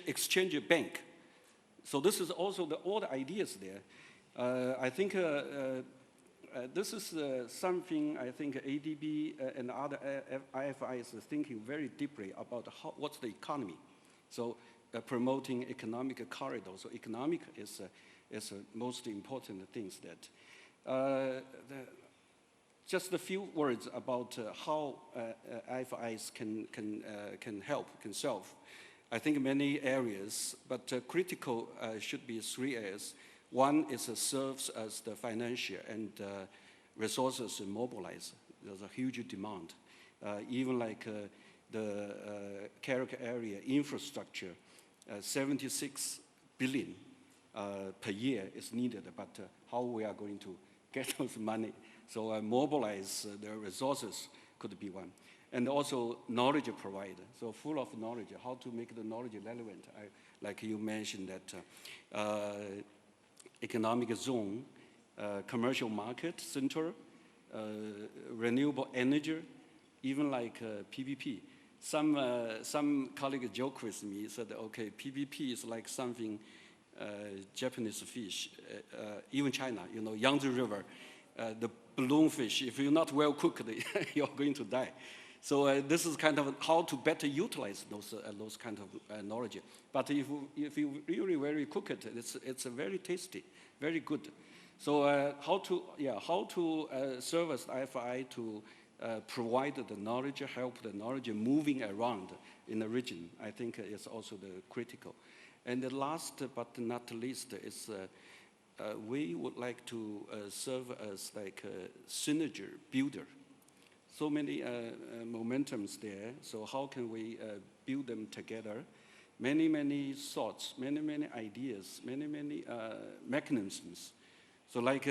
exchange bank. So this is also all the ideas there. I think this is something I think ADB and other IFIs is thinking very deeply about what's the economy. So promoting economic corridors. So economic is most important things that. Just a few words about how IFIs can help, can solve. I think many areas, but critical should be 3 areas. One is serves as the financial and resources mobilize. There's a huge demand. Even like the Carec area infrastructure, 76 billion per year is needed, but how we are going to get those money. So mobilize the resources could be one. And also knowledge provider, so full of knowledge, how to make the knowledge relevant. Like you mentioned that economic zone, commercial market center, renewable energy, even like PVP. Some colleagues joke with me, said, okay, PVP is like something Japanese fish, even China, you know, Yangtze River, the balloon fish, if you're not well cooked, you're going to die. So this is kind of how to better utilize those kind of knowledge. But if you really very cook it, it's very tasty, very good. So how to service IFI to provide the knowledge, help the knowledge moving around in the region, I think is also the critical. And the last but not least is we would like to serve as like a synergy builder. So many momentums there, so how can we build them together? Many thoughts, many ideas, many mechanisms. So like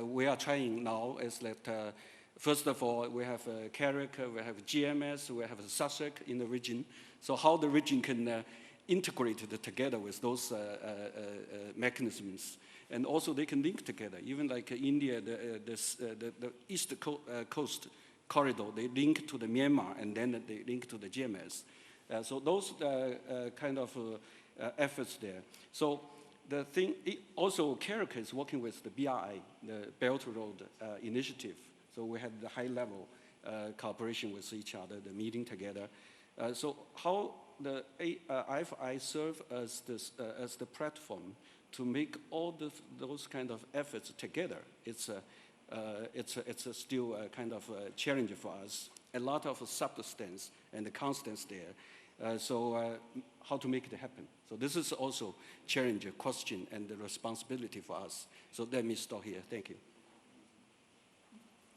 we are trying now is that first of all, we have Carec, we have GMS, we have SASEC in the region. So how the region can integrate it together with those mechanisms. And also they can link together, even like India, the East Coast corridor, they link to the Myanmar and then they link to the GMS. So those kind of efforts there. So the thing, also Carec is working with the BRI, the Belt Road Initiative. So we had the high level cooperation with each other, the meeting together. So how the IFI serve as the platform to make all those kind of efforts together. It's still a kind of a challenge for us. A lot of substance and the constants there. So how to make it happen? So this is also challenge, a question, and the responsibility for us. So let me stop here. Thank you.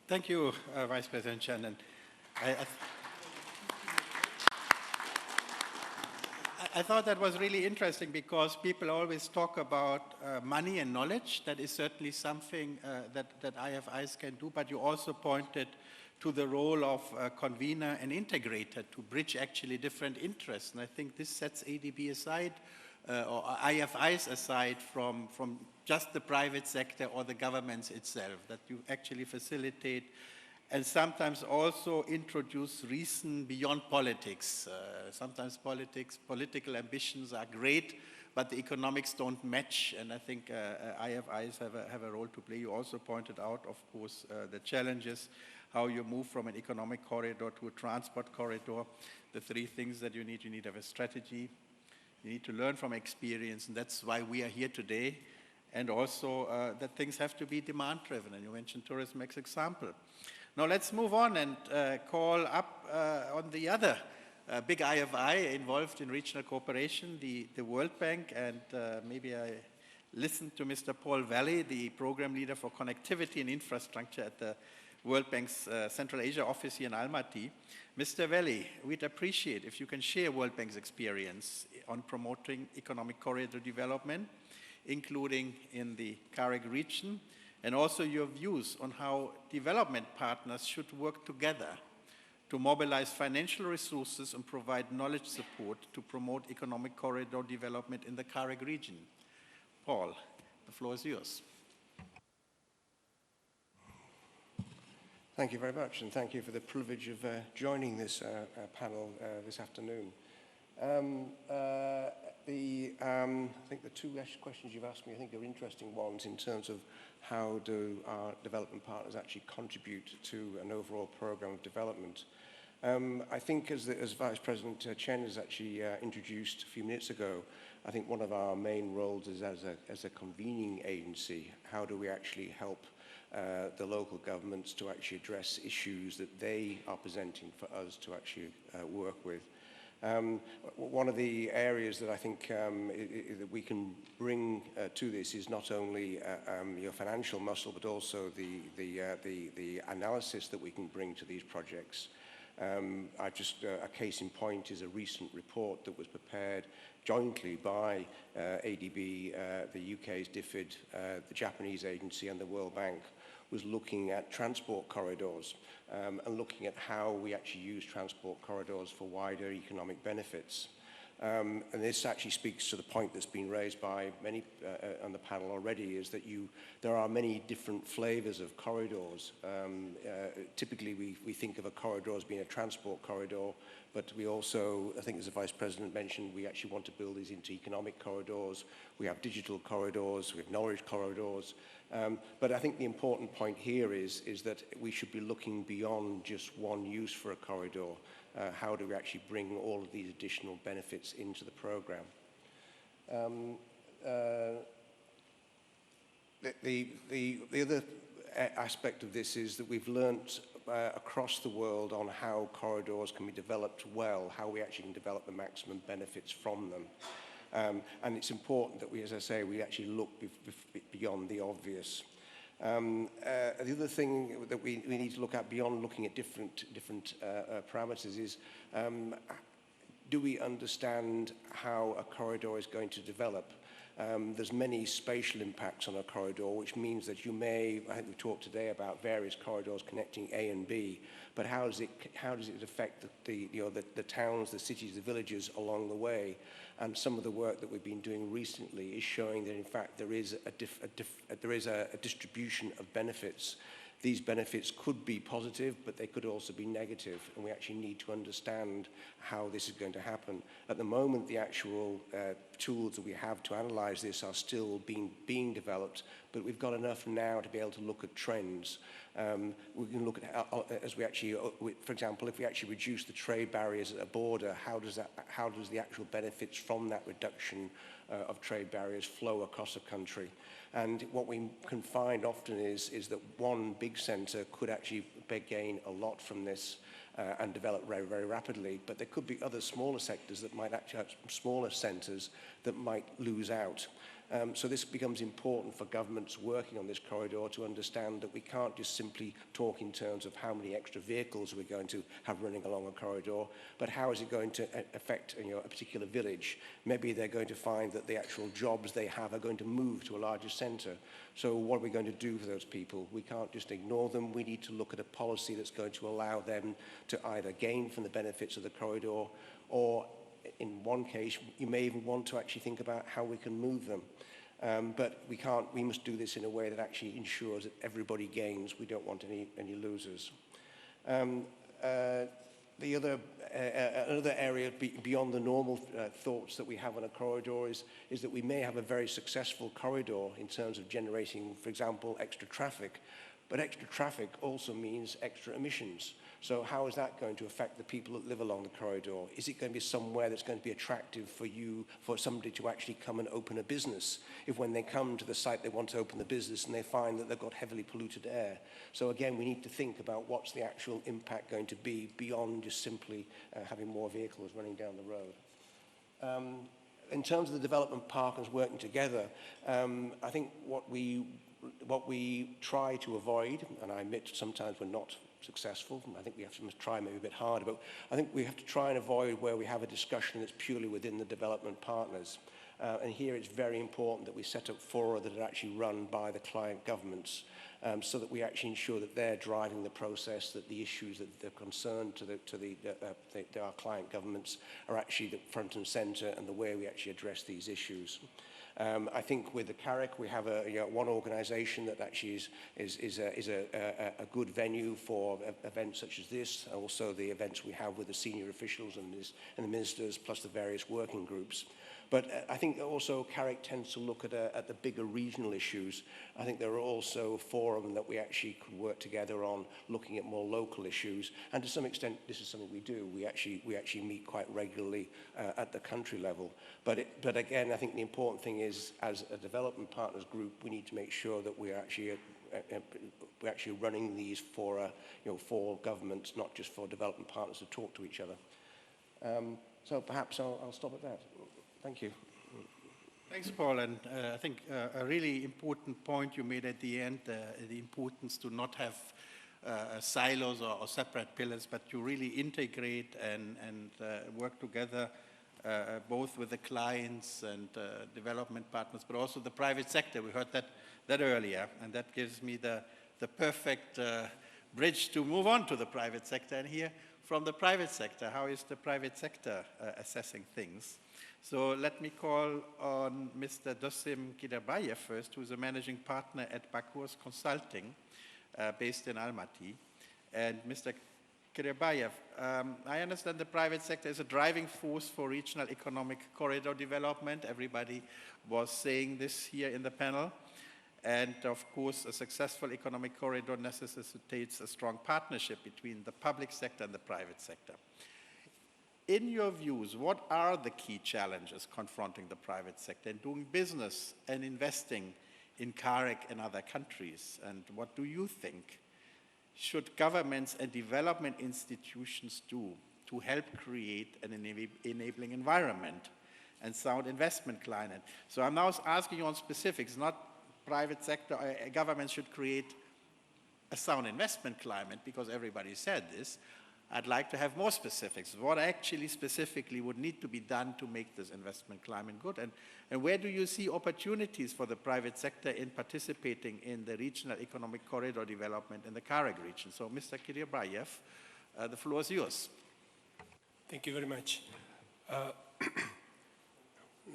Thank you, Vice President Chen. And I thought that was really interesting because people always talk about money and knowledge. That is certainly something that IFIs can do, but you also pointed to the role of convener and integrator to bridge actually different interests. And I think this sets ADB aside, or IFIs aside from just the private sector or the governments itself, that you actually facilitate and sometimes also introduce reason beyond politics. Sometimes political ambitions are great, but the economics don't match, and I think IFIs have a role to play. You also pointed out, of course, the challenges, how you move from an economic corridor to a transport corridor. The three things that you need to have a strategy, you need to learn from experience, and that's why we are here today, and also that things have to be demand-driven, and you mentioned tourism as example. Now let's move on and call up on the other big IFI involved in regional cooperation, the World Bank, and maybe I listened to Mr. Paul Valley, the program leader for connectivity and infrastructure at the World Bank's Central Asia office here in Almaty. Mr. Valley, we'd appreciate if you can share World Bank's experience on promoting economic corridor development, including in the Carec region, and also your views on how development partners should work together to mobilize financial resources and provide knowledge support to promote economic corridor development in the Carec region. Paul, the floor is yours.
Thank you very much, and thank you for the privilege of joining this panel this afternoon. I think the two questions you've asked me, I think, are interesting ones in terms of how do our development partners actually contribute to an overall program of development. I think as Vice President Chen has actually introduced a few minutes ago, I think one of our main roles is as a convening agency. How do we actually help the local governments to actually address issues that they are presenting for us to actually work with? One of the areas that I think that we can bring to this is not only your financial muscle, but also the analysis that we can bring to these projects. A case in point is a recent report that was prepared jointly by ADB, the UK's DFID, the Japanese agency, and the World Bank, was looking at transport corridors and looking at how we actually use transport corridors for wider economic benefits. And this actually speaks to the point that's been raised by many on the panel already, is that there are many different flavors of corridors. Typically, we think of a corridor as being a transport corridor, but we also, I think as the Vice President mentioned, we actually want to build these into economic corridors. We have digital corridors, we have knowledge corridors. But I think the important point here is that we should be looking beyond just one use for a corridor. How do we actually bring all of these additional benefits into the program? The other aspect of this is that we've learnt across the world on how corridors can be developed well, how we actually can develop the maximum benefits from them. And it's important that we, as I say, we actually look beyond the obvious. The other thing that we need to look at beyond looking at different parameters is, do we understand how a corridor is going to develop? There's many spatial impacts on a corridor, which means that you may, I think we talked today about various corridors connecting A and B, but how does it affect the towns, the cities, the villages along the way? And some of the work that we've been doing recently is showing that in fact there is a distribution of benefits. These benefits could be positive, but they could also be negative, and we actually need to understand how this is going to happen. At the moment, the actual tools that we have to analyze this are still being developed, but we've got enough now to be able to look at trends. We can look at as we actually, for example, if we actually reduce the trade barriers at a border, how does the actual benefits from that reduction of trade barriers flow across a country? And what we can find often is that one big centre could actually gain a lot from this and develop very, very rapidly, but there could be other smaller sectors that might actually have smaller centres that might lose out. So this becomes important for governments working on this corridor to understand that we can't just simply talk in terms of how many extra vehicles we're going to have running along a corridor, but how is it going to affect a particular village. Maybe they're going to find that the actual jobs they have are going to move to a larger centre. So what are we going to do for those people? We can't just ignore them. We need to look at a policy that's going to allow them to either gain from the benefits of the corridor, or in one case, you may even want to actually think about how we can move them. But we must do this in a way that actually ensures that everybody gains. We don't want any losers. the other another area beyond the normal thoughts that we have on a corridor is that we may have a very successful corridor in terms of generating, for example, extra traffic. But extra traffic also means extra emissions. So how is that going to affect the people that live along the corridor? Is it going to be somewhere that's going to be attractive for somebody to actually come and open a business? If when they come to the site, they want to open the business and they find that they've got heavily polluted air. So again, we need to think about what's the actual impact going to be beyond just simply having more vehicles running down the road. In terms of the development partners working together, I think what we try to avoid, and I admit sometimes we're not successful, I think we have to try maybe a bit harder, but I think we have to try and avoid where we have a discussion that's purely within the development partners. And here it's very important that we set up fora that are actually run by the client governments, so that we actually ensure that they're driving the process, that the issues that they're concerned to our client governments are actually the front and center, and the way we actually address these issues. I think with the Carec, we have one organisation that actually is a good venue for events such as this, and also the events we have with the senior officials and the ministers, plus the various working groups. But I think also Carec tends to look at the bigger regional issues. I think there are also forums that we actually could work together on looking at more local issues. And to some extent, this is something we do. We actually meet quite regularly at the country level. But again, I think the important thing is, as a development partners group, we need to make sure that we're actually running these for governments, not just for development partners to talk to each other. So perhaps I'll stop at that. Thank you.
Thanks, Paul. And I think a really important point you made at the end, the importance to not have silos or separate pillars, but to really integrate and work together both with the clients and development partners, but also the private sector. We heard that earlier, and that gives me the perfect bridge to move on to the private sector and hear from the private sector. How is the private sector assessing things? So let me call on Mr. Dosim Kiderbayev first, who's a managing partner at Bakur's Consulting, based in Almaty. And Mr. Kiderbayev, I understand the private sector is a driving force for regional economic corridor development. Everybody was saying this here in the panel. And of course, a successful economic corridor necessitates a strong partnership between the public sector and the private sector. In your views, what are the key challenges confronting the private sector in doing business and investing in Carec and other countries? And what do you think should governments and development institutions do to help create an enabling environment and sound investment climate? So I'm now asking you on specifics, not private sector, governments should create a sound investment climate, because everybody said this. I'd like to have more specifics. What actually specifically would need to be done to make this investment climate good? And where do you see opportunities for the private sector in participating in the regional economic corridor development in the Carec region? So Mr. Kiderbayev, the floor is yours.
Thank you very much.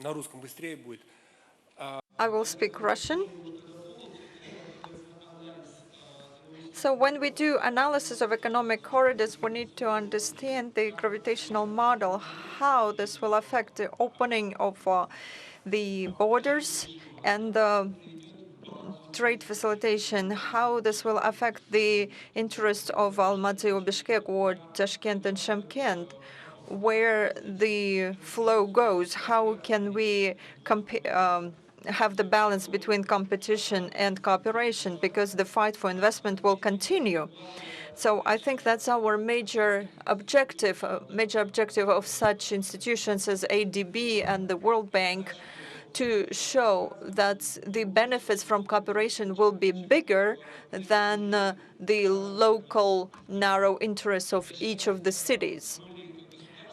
На русском быстрее будет.
I will speak Russian. So when we do analysis of economic corridors, we need to understand the gravitational model, how this will affect the opening of the borders and the trade facilitation, how this will affect the interests of Almaty or Bishkek or Tashkent and Shymkent, where the flow goes, how can we have the balance between competition and cooperation, because the fight for investment will continue. So I think that's our major objective of such institutions as ADB and the World Bank, to show that the benefits from cooperation will be bigger than the local narrow interests of each of the cities.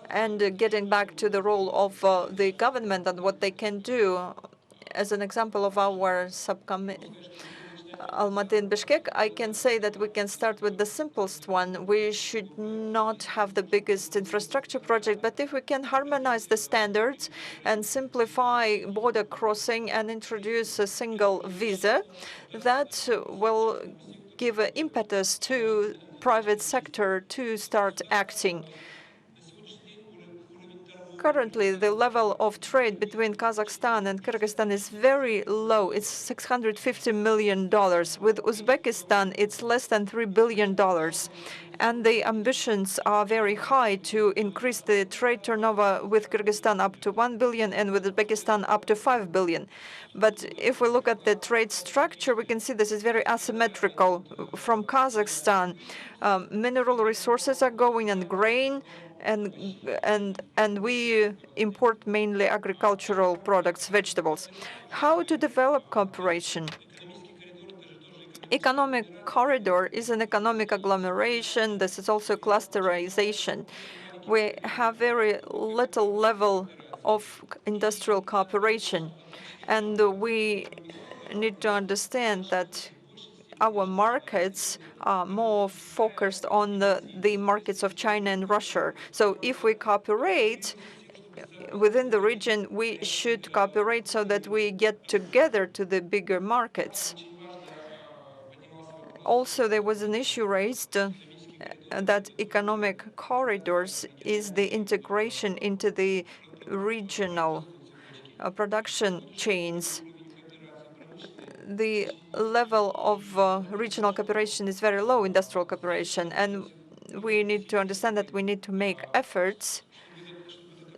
And getting back to the role of the government and what they can do, as an example of our subcommittee, Almaty and Bishkek, I can say that we can start with the simplest one. We should not have the biggest infrastructure project, but if we can harmonize the standards and simplify border crossing and introduce a single visa, that will give an impetus to private sector to start acting. Currently, the level of trade between Kazakhstan and Kyrgyzstan is very low. It's $650 million. With Uzbekistan, it's less than $3 billion. And the ambitions are very high to increase the trade turnover with Kyrgyzstan up to 1 billion and with Uzbekistan up to 5 billion. But if we look at the trade structure, we can see this is very asymmetrical. From Kazakhstan, mineral resources are going and grain, and we import mainly agricultural products, vegetables. How to develop cooperation? Economic corridor is an economic agglomeration. This is also clusterization. We have very little level of industrial cooperation, and we need to understand that our markets are more focused on the markets of China and Russia. So if we cooperate within the region, we should cooperate so that we get together to the bigger markets. Also, there was an issue raised that economic corridors is the integration into the regional production chains. The level of regional cooperation is very low, industrial cooperation, and we need to understand that we need to make efforts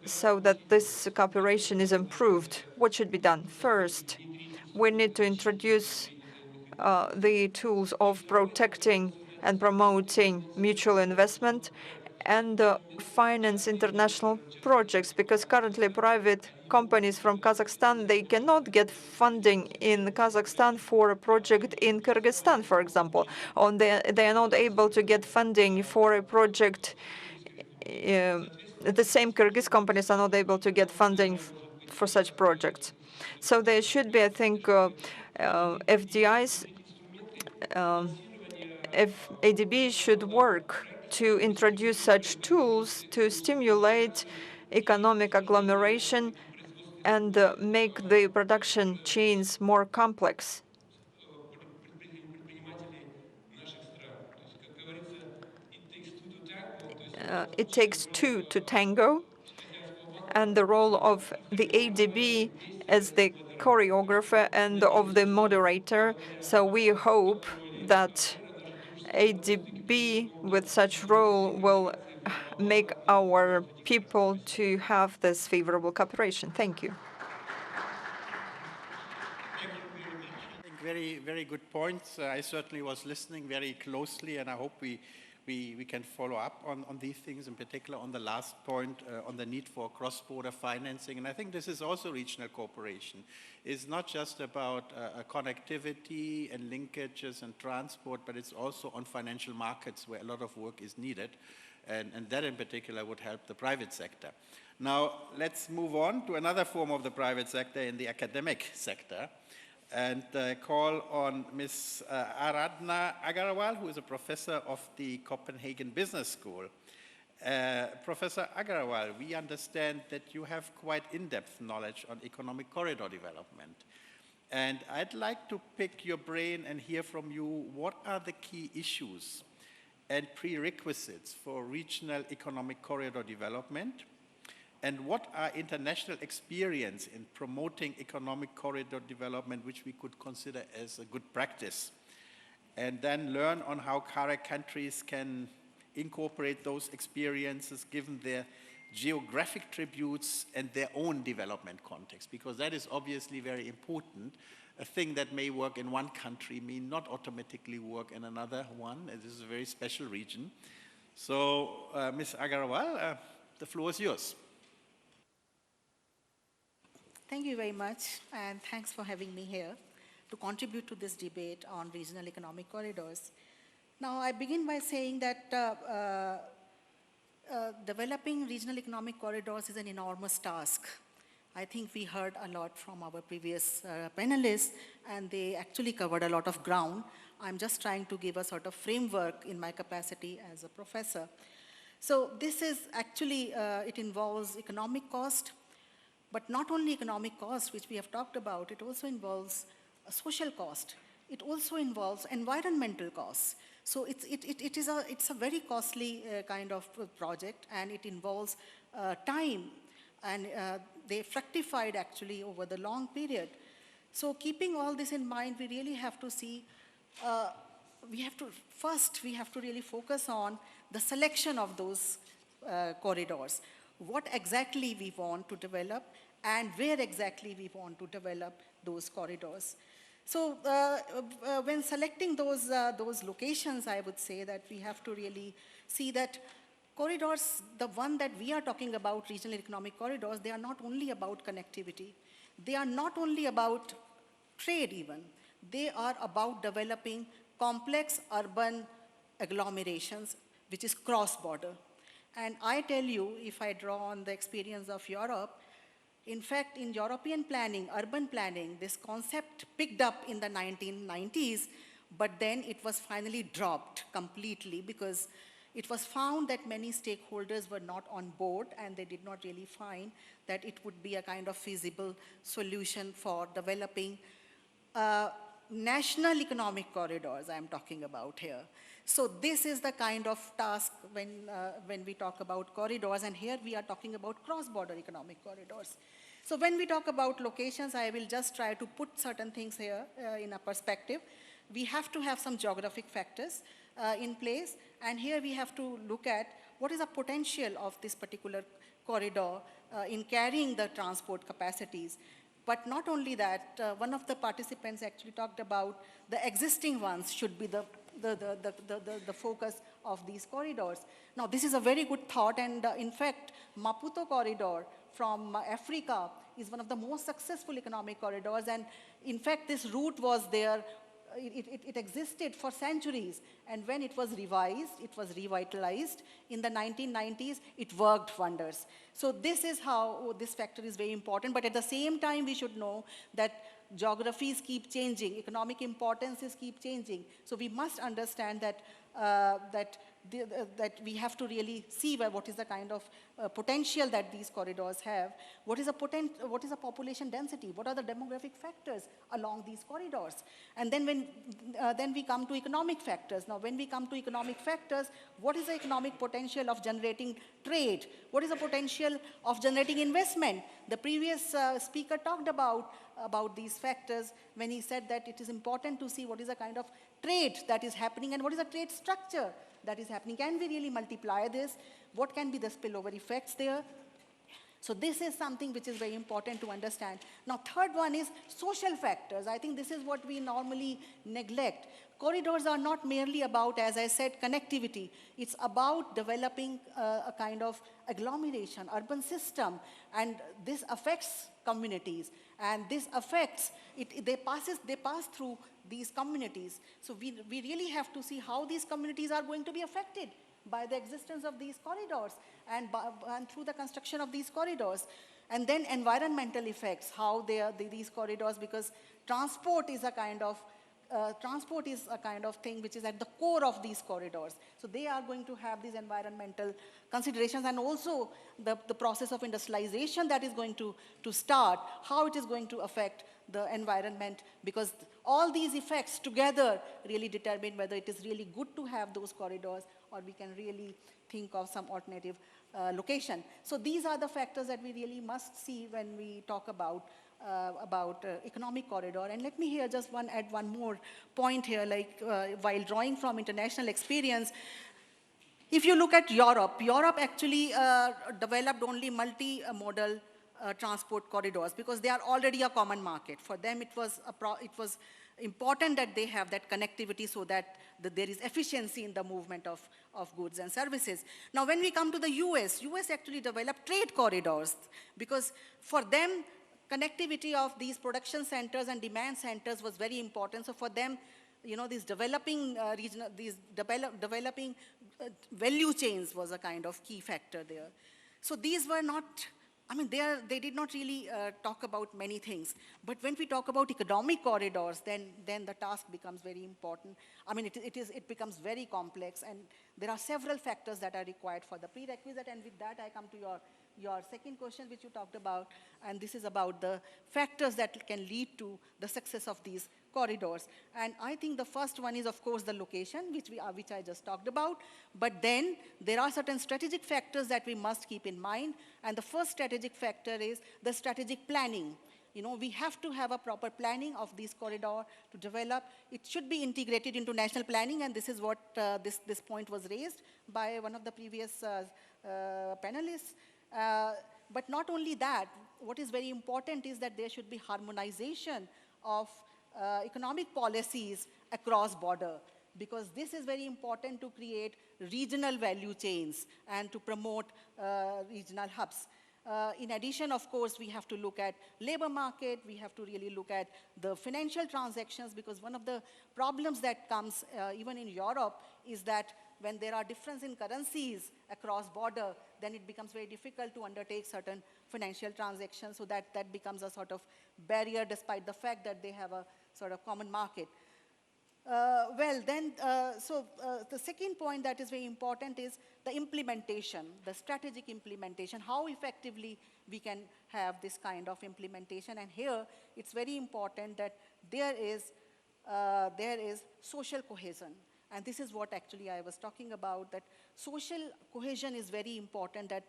so that this cooperation is improved. What should be done? First, we need to introduce the tools of protecting and promoting mutual investment and finance international projects, because currently private companies from Kazakhstan, they cannot get funding in Kazakhstan for a project in Kyrgyzstan, for example, or they are not able to get funding for a project. The same Kyrgyz companies are not able to get funding for such projects. So there should be, I think, FDIs, if ADB should work to introduce such tools to stimulate economic agglomeration and make the production chains more complex. It takes two to tango, and the role of the ADB as the choreographer and of the moderator. So we hope that ADB with such role will make our people to have this favorable cooperation. Thank you.
I think very good points. I certainly was listening very closely, and I hope we can follow up on these things, in particular on the last point, on the need for cross-border financing. And I think this is also regional cooperation. It's not just about connectivity and linkages and transport, but it's also on financial markets where a lot of work is needed. And that in particular would help the private sector. Now, let's move on to another form of the private sector in the academic sector, and call on Ms. Aradhana Agarwal, who is a professor of the Copenhagen Business School. Professor Agarwal, we understand that you have quite in-depth knowledge on economic corridor development. And I'd like to pick your brain and hear from you, what are the key issues and prerequisites for regional economic corridor development? And what are international experience in promoting economic corridor development, which we could consider as a good practice? And then learn on how Carec countries can incorporate those experiences given their geographic attributes and their own development context, because that is obviously very important. A thing that may work in one country may not automatically work in another one. This is a very special region. So, Ms. Agarwal, the floor is yours.
Thank you very much, and thanks for having me here to contribute to this debate on regional economic corridors. Now, I begin by saying that developing regional economic corridors is an enormous task. I think we heard a lot from our previous panelists, and they actually covered a lot of ground. I'm just trying to give a sort of framework in my capacity as a professor. So this is actually, it involves economic cost, but not only economic cost, which we have talked about, it also involves a social cost. It also involves environmental costs. So it's a very costly kind of project, and it involves time, and they fructified actually over the long period. So keeping all this in mind, we really have to see, we have to really focus on the selection of those corridors. What exactly we want to develop and where exactly we want to develop those corridors. So when selecting those locations, I would say that we have to really see that corridors, the one that we are talking about, regional economic corridors, they are not only about connectivity. They are not only about trade even. They are about developing complex urban agglomerations, which is cross-border. And I tell you, if I draw on the experience of Europe, in fact, in European planning, urban planning, this concept picked up in the 1990s, but then it was finally dropped completely because it was found that many stakeholders were not on board, and they did not really find that it would be a kind of feasible solution for developing national economic corridors I'm talking about here. So this is the kind of task when we talk about corridors, and here we are talking about cross-border economic corridors. So when we talk about locations, I will just try to put certain things here in a perspective. We have to have some geographic factors in place, and here we have to look at what is the potential of this particular corridor in carrying the transport capacities. But not only that, one of the participants actually talked about the existing ones should be the focus of these corridors. Now, this is a very good thought, and in fact, Maputo corridor from Africa is one of the most successful economic corridors, and in fact, this route was there. It existed for centuries, and when it was revised, it was revitalized in the 1990s, it worked wonders. So this is how this factor is very important, but at the same time, we should know that geographies keep changing, economic importances keep changing. So we must understand that, that we have to really see what is the kind of potential that these corridors have. What is the population density? What are the demographic factors along these corridors? And then then we come to economic factors. Now, when we come to economic factors, what is the economic potential of generating trade? What is the potential of generating investment? The previous speaker talked about these factors when he said that it is important to see what is the kind of trade that is happening and what is the trade structure that is happening. Can we really multiply this? What can be the spillover effects there? So this is something which is very important to understand. Now, third one is social factors. I think this is what we normally neglect. Corridors are not merely about, as I said, connectivity. It's about developing a kind of agglomeration, urban system, and this affects communities, and this affects, they pass through these communities. So we really have to see how these communities are going to be affected by the existence of these corridors and through the construction of these corridors. And then environmental effects, how these corridors, because transport is a kind of thing which is at the core of these corridors. So they are going to have these environmental considerations, and also the process of industrialization that is going to start, how it is going to affect the environment, because all these effects together really determine whether it is really good to have those corridors or we can really think of some alternative location. So these are the factors that we really must see when we talk about economic corridor. And let me here just add one more point here, like while drawing from international experience, if you look at Europe actually developed only multimodal transport corridors because they are already a common market. For them, it was important that they have that connectivity so that there is efficiency in the movement of goods and services. Now, when we come to the US actually developed trade corridors because for them, connectivity of these production centers and demand centers was very important. So for them, these developing developing value chains was a kind of key factor there. So these were not, they did not really talk about many things. But when we talk about economic corridors, then the task becomes very important. It becomes very complex, and there are several factors that are required for the prerequisite. And with that, I come to your second question, which you talked about, and this is about the factors that can lead to the success of these corridors. And I think the first one is, of course, the location, which I just talked about. But then there are certain strategic factors that we must keep in mind. And the first strategic factor is the strategic planning. We have to have a proper planning of these corridors to develop. It should be integrated into national planning, and this is what this point was raised by one of the previous panelists. But not only that, what is very important is that there should be harmonization of economic policies across border, because this is very important to create regional value chains and to promote regional hubs. In addition, of course, we have to look at labor market. We have to really look at the financial transactions, because one of the problems that comes even in Europe is that when there are difference in currencies across border, then it becomes very difficult to undertake certain financial transactions. So that becomes a sort of barrier, despite the fact that they have a sort of common market. The second point that is very important is the implementation, the strategic implementation, how effectively we can have this kind of implementation. And here, it's very important that there is social cohesion. And this is what actually I was talking about, that social cohesion is very important, that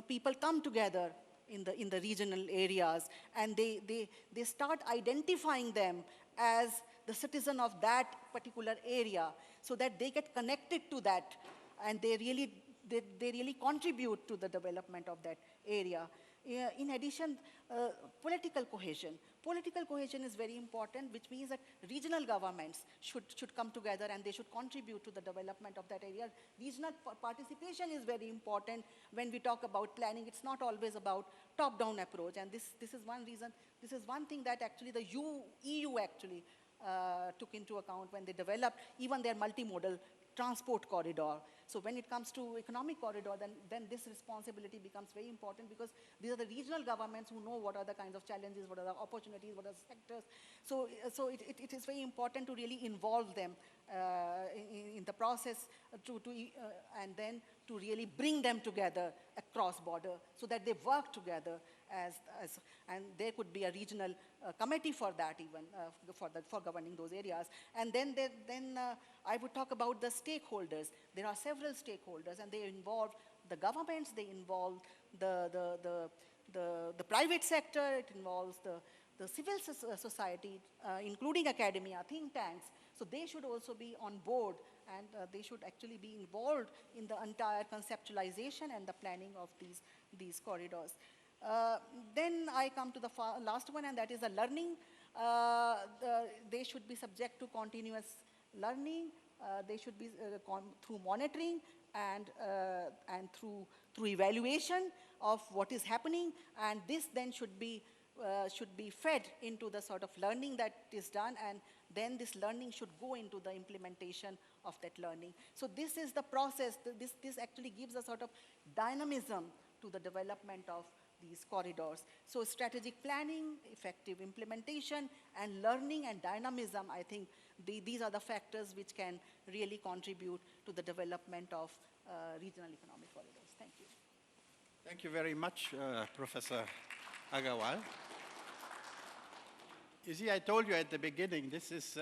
people come together in the regional areas, and they start identifying them as the citizen of that particular area, so that they get connected to that, and they really contribute to the development of that area. In addition, political cohesion. Political cohesion is very important, which means that regional governments should come together and they should contribute to the development of that area. Regional participation is very important when we talk about planning. It's not always about top-down approach, and this is one reason. This is one thing that actually the EU actually took into account when they developed even their multimodal transport corridor. So when it comes to economic corridor, then this responsibility becomes very important, because these are the regional governments who know what are the kinds of challenges, what are the opportunities, what are the sectors. So it is very important to really involve them in the process and then to really bring them together across border, so that they work together and there could be a regional committee for that, even for governing those areas. And then I would talk about the stakeholders. There are several stakeholders, and they involve the governments, they involve the private sector, it involves the civil society, including academia, think tanks. So they should also be on board, and they should actually be involved in the entire conceptualization and the planning of these corridors. Then I come to the last one, and that is the learning. They should be subject to continuous learning. They should be through monitoring and through evaluation of what is happening, and this then should be fed into the sort of learning that is done, and then this learning should go into the implementation of that learning. So this is the process. This actually gives a sort of dynamism to the development of these corridors. So strategic planning, effective implementation, and learning and dynamism, I think these are the factors which can really contribute to the development of regional economic corridors. Thank you.
Thank you very much, Professor Agarwal. You see, I told you at the beginning, this is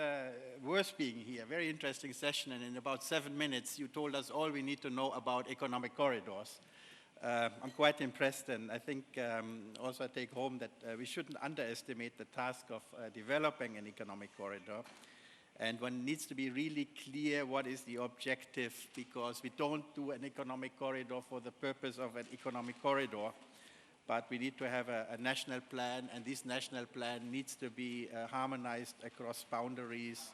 worth being here. Very interesting session, and in about 7 minutes, you told us all we need to know about economic corridors. I'm quite impressed, and I think also I take home that we shouldn't underestimate the task of developing an economic corridor. And one needs to be really clear what is the objective, because we don't do an economic corridor for the purpose of an economic corridor, but we need to have a national plan, and this national plan needs to be harmonized across boundaries.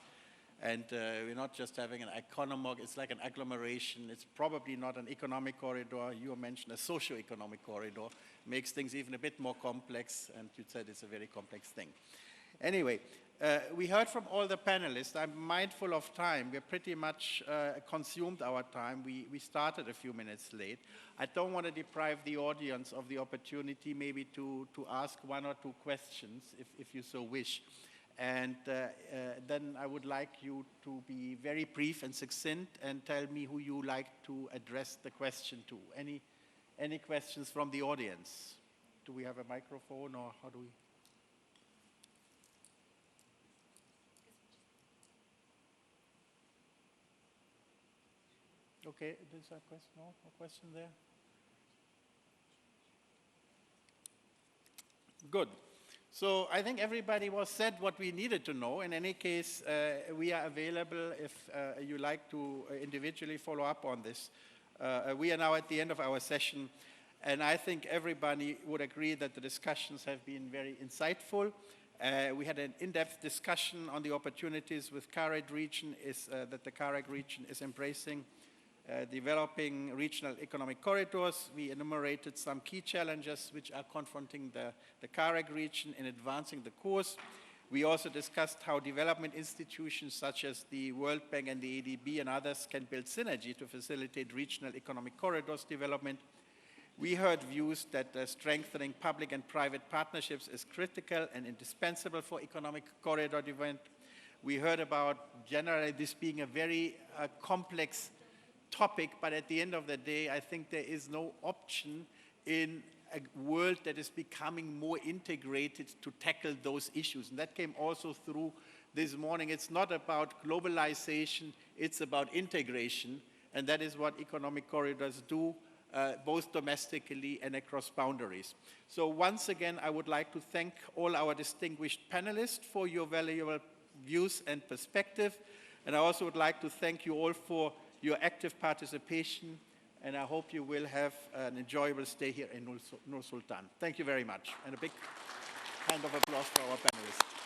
And we're not just having an economic, it's like an agglomeration. It's probably not an economic corridor. You mentioned a socio-economic corridor. Makes things even a bit more complex, and you said it's a very complex thing. Anyway, we heard from all the panelists. I'm mindful of time. We're pretty much consumed our time. We started a few minutes late. I don't want to deprive the audience of the opportunity maybe to ask 1 or 2 questions, if you so wish. And then I would like you to be very brief and succinct and tell me who you like to address the question to. Any questions from the audience? Do we have a microphone, or how do we? Okay, there's a question, no question there? Good. So I think everybody was said what we needed to know. In any case, we are available if you like to individually follow up on this. We are now at the end of our session, and I think everybody would agree that the discussions have been very insightful. We had an in-depth discussion on the opportunities with Carec region that the Carec region is embracing. Developing regional economic corridors. We enumerated some key challenges which are confronting the Carec region in advancing the course. We also discussed how development institutions such as the World Bank and the ADB and others can build synergy to facilitate regional economic corridors development. We heard views that strengthening public and private partnerships is critical and indispensable for economic corridor development. We heard about generally this being a very complex topic, but at the end of the day, I think there is no option in a world that is becoming more integrated to tackle those issues. And that came also through this morning. It's not about globalization, it's about integration. And that is what economic corridors do, both domestically and across boundaries. So once again, I would like to thank all our distinguished panelists for your valuable views and perspective. And I also would like to thank you all for your active participation, and I hope you will have an enjoyable stay here in Nur-Sultan. Thank you very much, and a big hand of applause for our panelists.